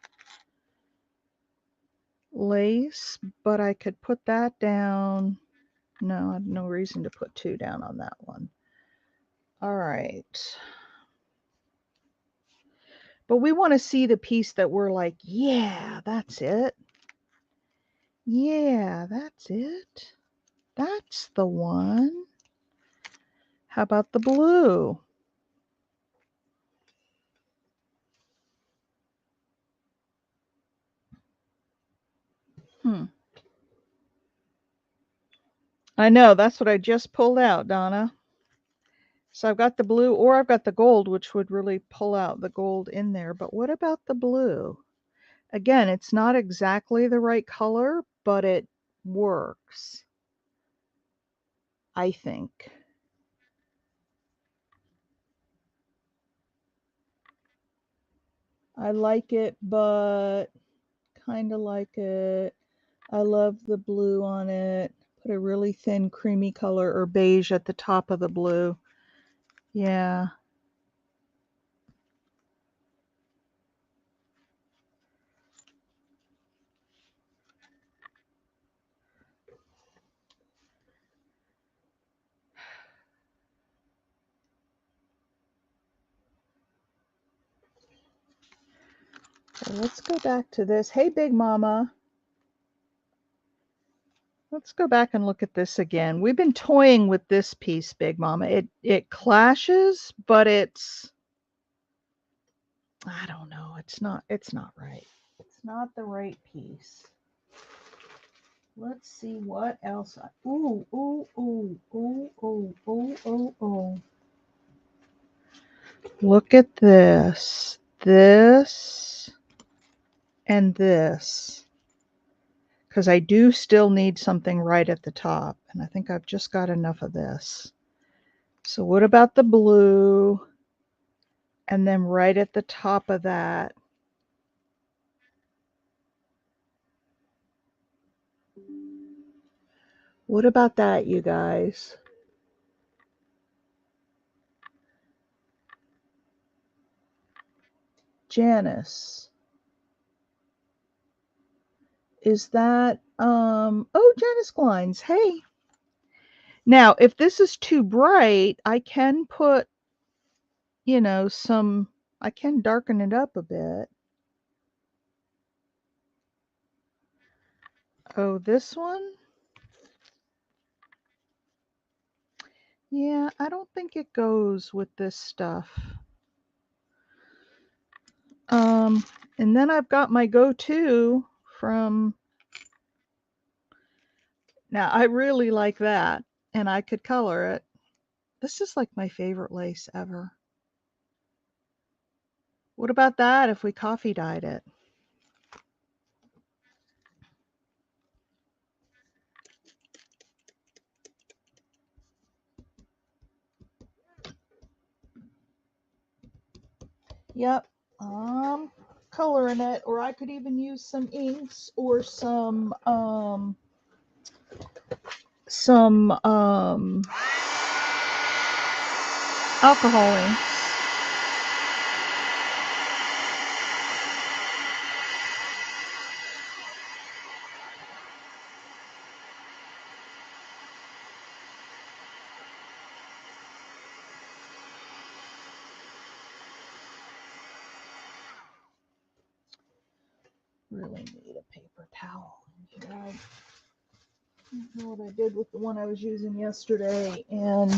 lace, but I could put that down. No, I have no reason to put 2 down on that one. All right. But we want to see the piece that we're like, yeah, that's it. Yeah, that's it. That's the one. How about the blue? I know, that's what I just pulled out, Donna. So I've got the blue, or I've got the gold, which would really pull out the gold in there. But what about the blue? Again, it's not exactly the right color, but it works, I think. I like it, but kind of like it. I love the blue on it. Put a really thin creamy color or beige at the top of the blue. Yeah. So let's go back to this. Hey, Big Mama. Let's go back and look at this again. We've been toying with this piece, Big Mama. It clashes, but it's, I don't know. It's not right. It's not the right piece. Let's see what else. Ooh, ooh, ooh, ooh, ooh, ooh, ooh, ooh. Look at this. This and this. Because I do still need something right at the top. And I think I've just got enough of this. So what about the blue? And then right at the top of that. What about that, you guys? Janice. Is that, oh, Janice Glines. Hey. Now, if this is too bright, I can put, you know, I can darken it up a bit. Oh, this one? Yeah, I don't think it goes with this stuff. And then I've got my go-to from, now I really like that, and I could color it. This is like my favorite lace ever. What about that if we coffee dyed it? Yep, I'm coloring it, or I could even use some inks or some alcohol inks. Really need a paper towel in here. I don't know what I did with the one I was using yesterday, and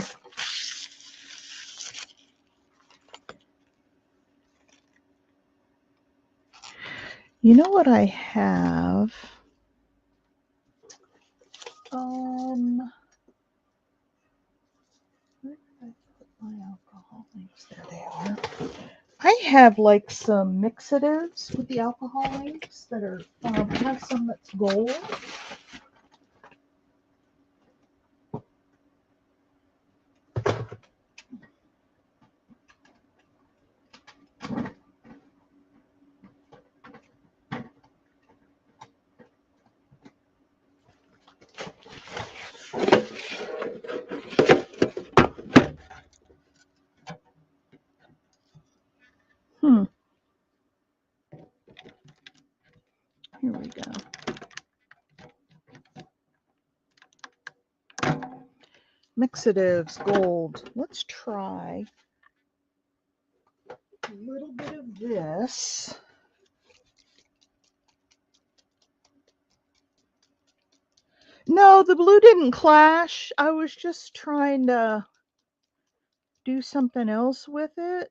you know what I have? Where did I put my alcohol inks? There they are. I have like some mixatives with the alcohol inks that are, I have some that's gold. Here we go. Mixatives, gold. Let's try a little bit of this. No, the blue didn't clash. I was just trying to do something else with it.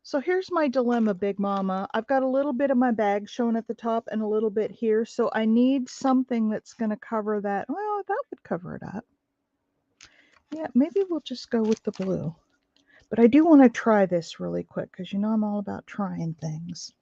So here's my dilemma, Big Mama. I've got a little bit of my bag shown at the top and a little bit here. So I need something that's going to cover that. Well, that would cover it up. Yeah, maybe we'll just go with the blue. But I do want to try this really quick because you know I'm all about trying things.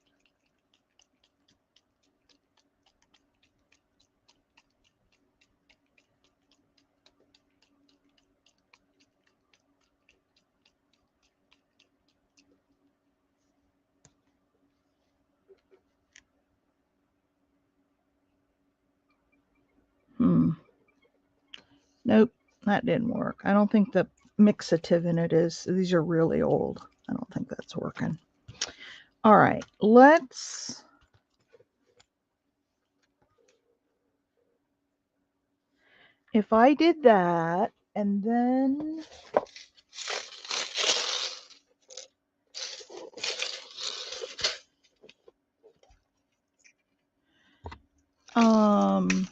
Nope, that didn't work. I don't think the mixative in it is. These are really old. I don't think that's working. All right, let's. If I did that and then I've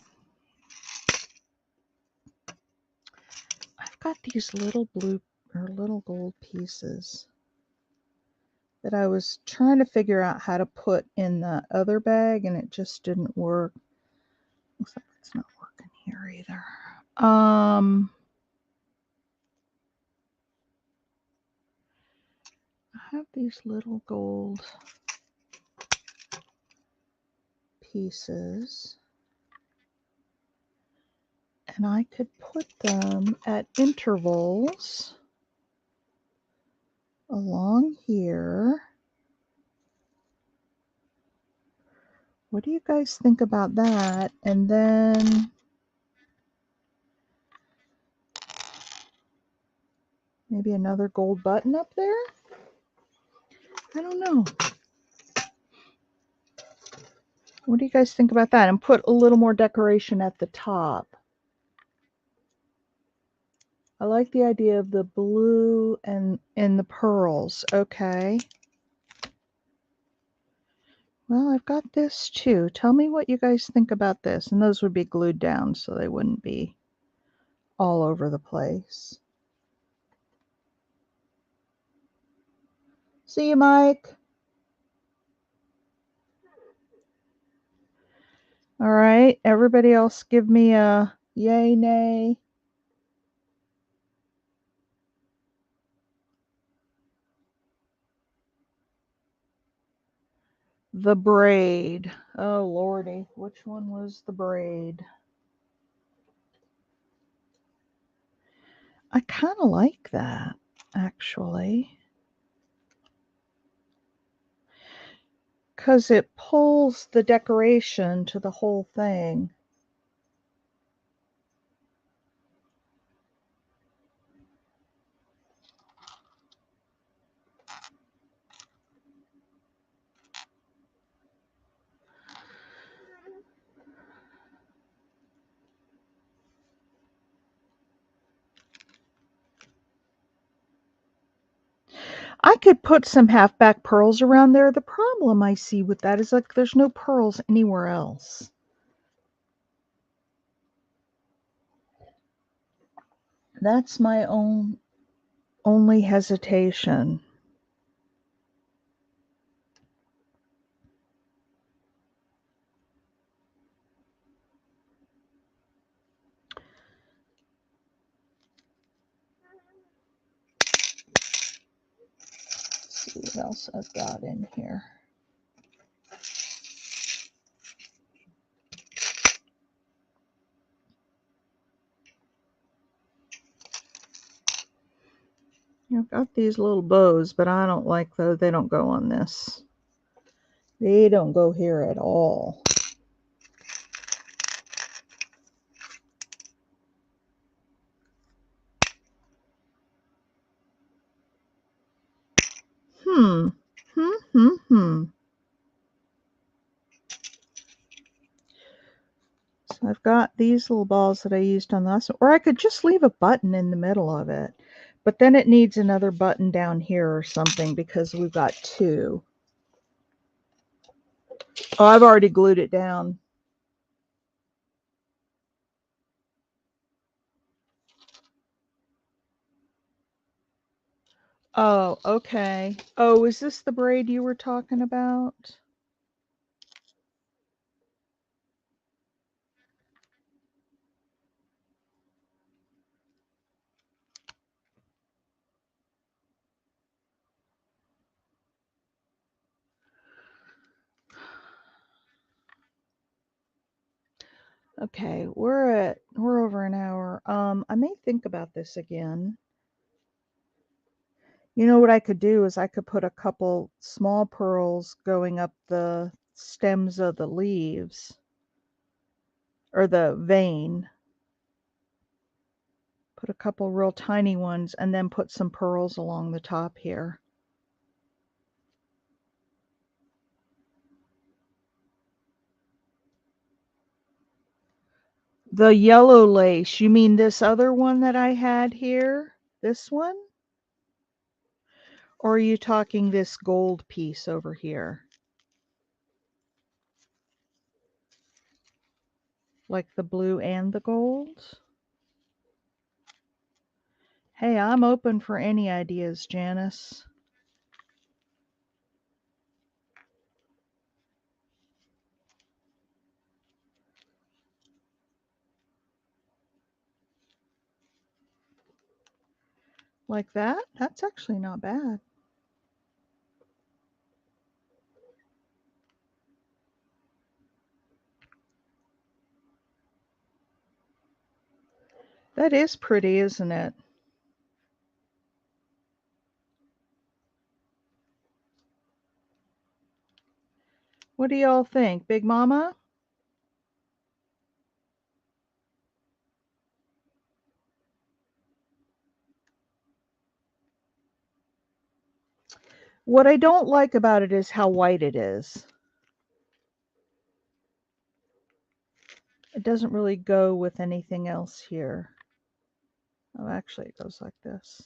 got these little blue or little gold pieces that I was trying to figure out how to put in the other bag, and it just didn't work. Looks like it's not working here either. I have these little gold pieces, and I could put them at intervals along here. What do you guys think about that? And then maybe another gold button up there? I don't know. What do you guys think about that? And put a little more decoration at the top. I like the idea of the blue and the pearls. Okay. Well, I've got this too. Tell me what you guys think about this. And those would be glued down so they wouldn't be all over the place. See you, Mike. All right. Everybody else give me a yay, nay. The braid. Oh, Lordy. Which one was the braid? I kind of like that, actually. Because it pulls the decoration to the whole thing. I could put some half-back pearls around there. The problem I see with that is like there's no pearls anywhere else. That's my only hesitation. Let's see what else I've got in here. I've got these little bows, but I don't like those. They don't go on this. They don't go here at all. So I've got these little balls that I used on the last one. Or I could just leave a button in the middle of it. But then it needs another button down here or something because we've got two. Oh, I've already glued it down. Oh, okay. Oh, is this the braid you were talking about? Okay, we're over an hour. I may think about this again. You know what I could do is I could put a couple small pearls going up the stems of the leaves or the vein. Put a couple real tiny ones and then put some pearls along the top here. The yellow lace, you mean this other one that I had here? This one? Or are you talking this gold piece over here? like the blue and the gold. Hey, I'm open for any ideas, Janice. Like that? That's actually not bad. That is pretty, isn't it? What do y'all think, Big Mama? What I don't like about it is how white it is. It doesn't really go with anything else here. Oh, actually, it goes like this.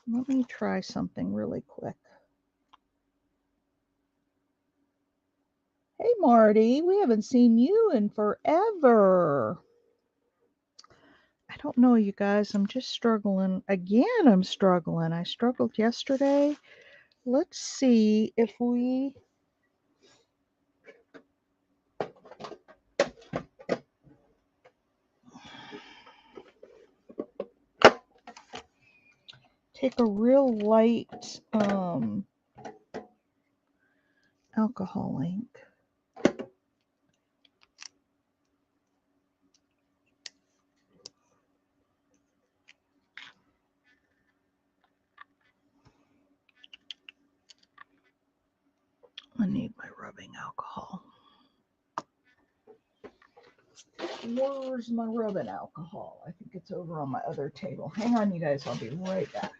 Let me try something really quick. Hey, Marty, we haven't seen you in forever. I don't know, you guys. I'm just struggling. Again, I'm struggling. I struggled yesterday. Let's see if we... take a real light alcohol ink. I need my rubbing alcohol. Where's my rubbing alcohol? I think it's over on my other table. Hang on, you guys. I'll be right back.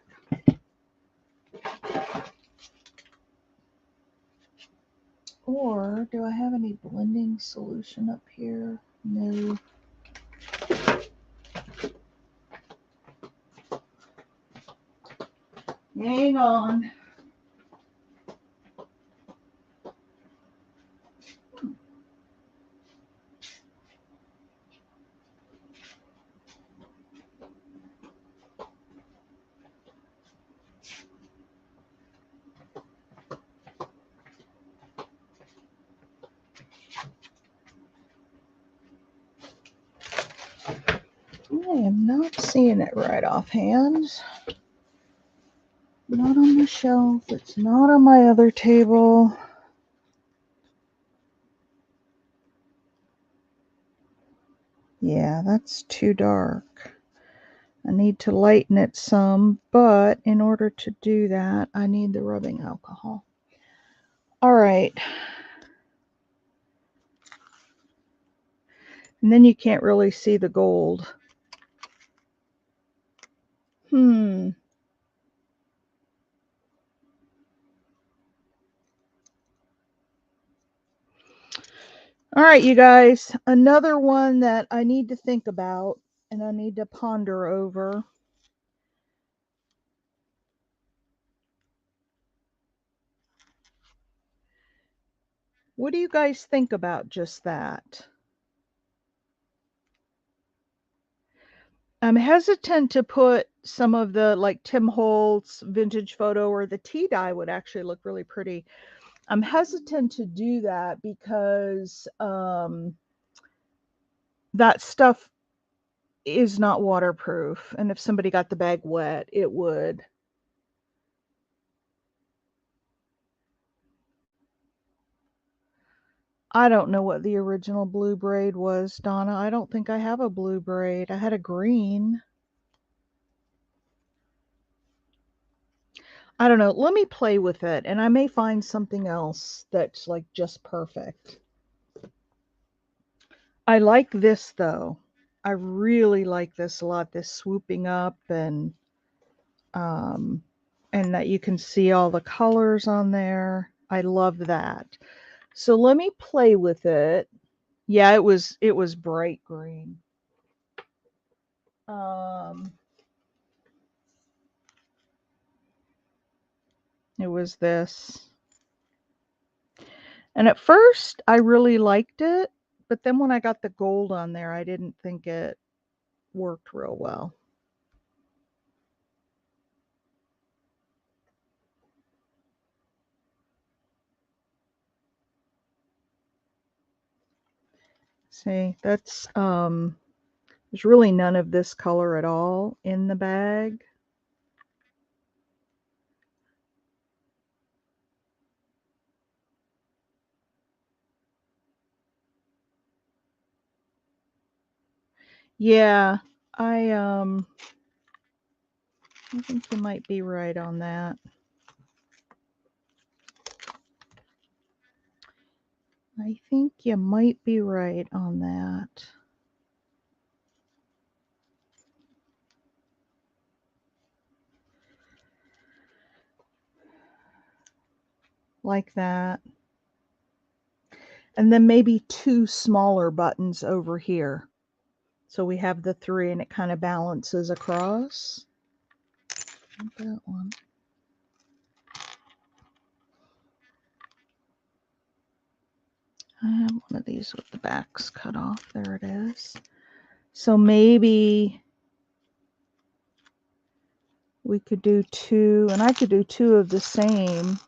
Or do I have any blending solution up here? No. Hang on. I am not seeing it right offhand. Not on the shelf. It's not on my other table. Yeah, that's too dark. I need to lighten it some, but in order to do that, I need the rubbing alcohol. All right. And then you can't really see the gold. All right, you guys, another one that I need to think about and I need to ponder over. What do you guys think about just that? I'm hesitant to put some of the like Tim Holtz vintage photo, or the tea dye would actually look really pretty. I'm hesitant to do that because that stuff is not waterproof. And if somebody got the bag wet, it would. I don't know what the original blue braid was, Donna. I don't think I have a blue braid. I had a green. I don't know. Let me play with it, and I may find something else that's like just perfect. I like this though. I really like this a lot. This swooping up um, and that you can see all the colors on there. I love that. So let me play with it. Yeah, it was bright green. It was this. And at first, I really liked it, but then when I got the gold on there, I didn't think it worked real well. See, that's, there's really none of this color at all in the bag. Yeah, I think you might be right on that. I think you might be right on that. Like that. And then maybe 2 smaller buttons over here. So we have the 3 and it kind of balances across. That one. I have one of these with the backs cut off. There it is. So maybe we could do 2, and I could do 2 of the same.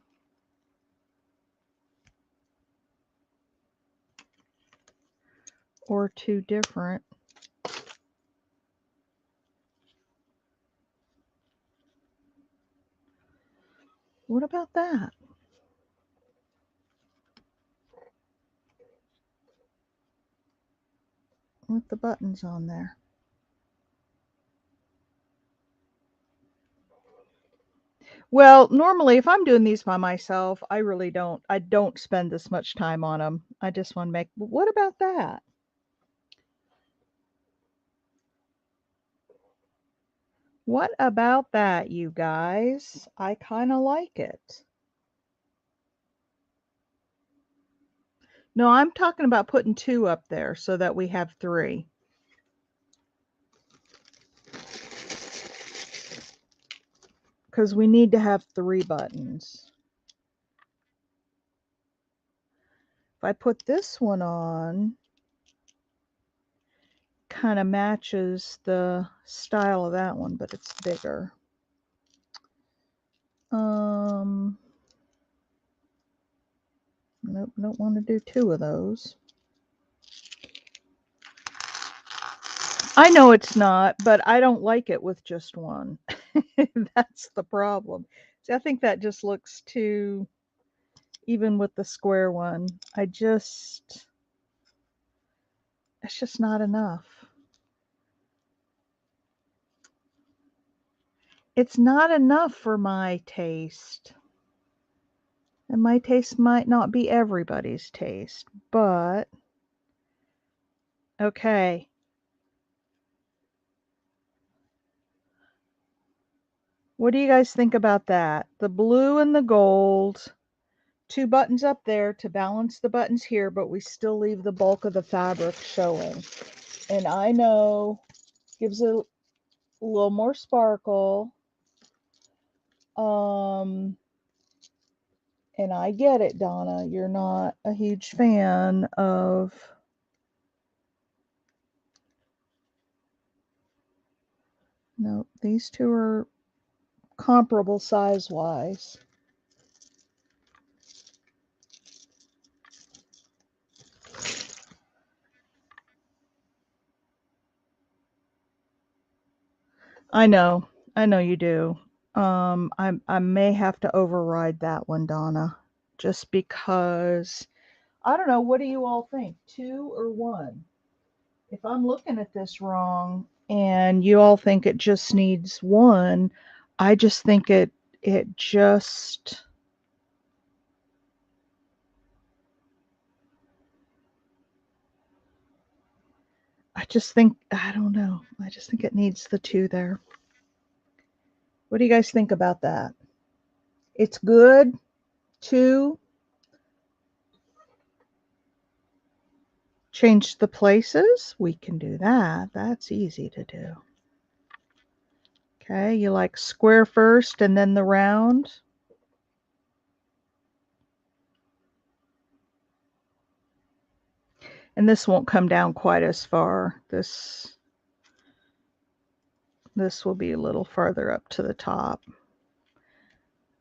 Or 2 different. What about that? With the buttons on there. Well, normally if I'm doing these by myself, I don't spend this much time on them. I just want to make, what about that? What about that, you guys? I kind of like it. No, I'm talking about putting 2 up there so that we have 3. Because we need to have 3 buttons. If I put this one on, kind of matches the style of that one, but it's bigger. Nope, don't want to do 2 of those. I know it's not, but I don't like it with just 1. That's the problem. See, I think that just looks too, even with the square one, it's just not enough. It's not enough for my taste. And my taste might not be everybody's taste, but okay. What do you guys think about that? The blue and the gold, 2 buttons up there to balance the buttons here, but we still leave the bulk of the fabric showing. And I know gives it a little more sparkle. And I get it, Donna. You're not a huge fan of. No, these 2 are comparable size-wise. I know you do. I may have to override that one, Donna, just because I don't know. What do you all think? 2 or 1? If I'm looking at this wrong and you all think it just needs 1, I just think it just. I don't know. I just think it needs the 2 there. What do you guys think about that? It's good. 2. Change the places. We can do that. That's easy to do. Okay, you like square first and then the round. And this won't come down quite as far. This will be a little farther up to the top.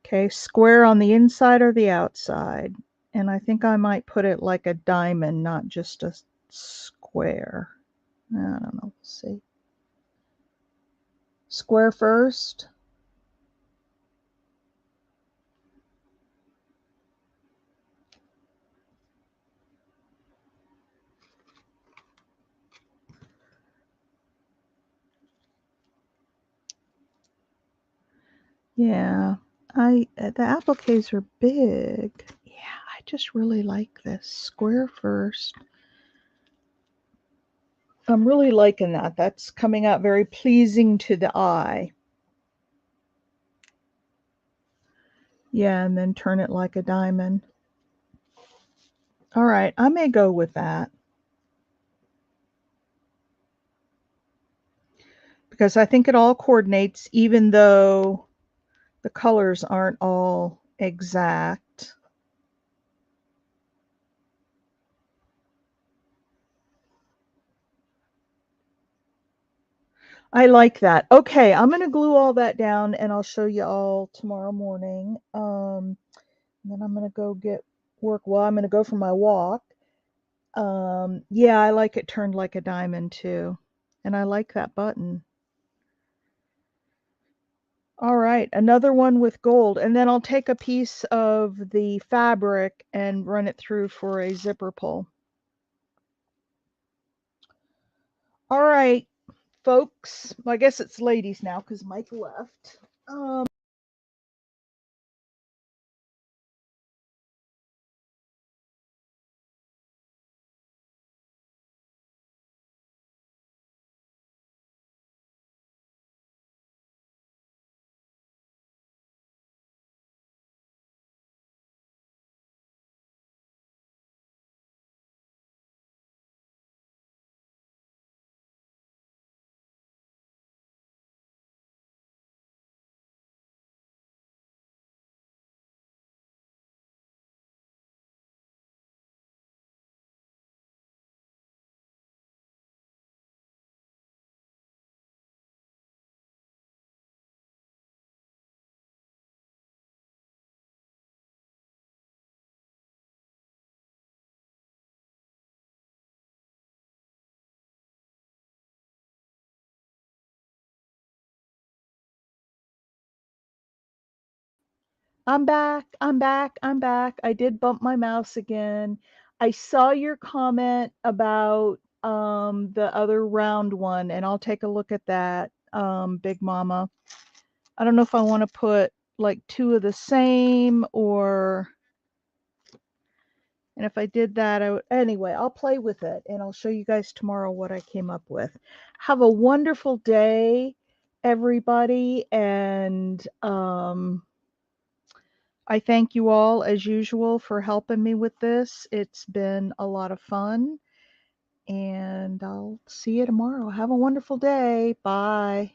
Okay, square on the inside or the outside. And I think I might put it like a diamond, not just a square. I don't know, we'll see. Square first. Yeah, the appliques are big. Yeah, I just really like this. Square first. I'm really liking that. That's coming out very pleasing to the eye. Yeah, and then turn it like a diamond. All right, I may go with that. Because I think it all coordinates, even though the colors aren't all exact. I like that. Okay, I'm going to glue all that down and I'll show you all tomorrow morning. Then I'm going to go get work. Well, I'm going to go for my walk. Yeah, I like it turned like a diamond too. And I like that button. All right, another one with gold. And then I'll take a piece of the fabric and run it through for a zipper pull. All right, folks. Well, I guess it's ladies now because Mike left. I'm back. I'm back. I'm back. I did bump my mouse again. I saw your comment about the other round one, and I'll take a look at that, Big Mama. I don't know if I want to put like two of the same or, and if I did that, anyway, I'll play with it and I'll show you guys tomorrow what I came up with. Have a wonderful day, everybody, and I thank you all, as usual, for helping me with this. It's been a lot of fun, and I'll see you tomorrow. Have a wonderful day. Bye.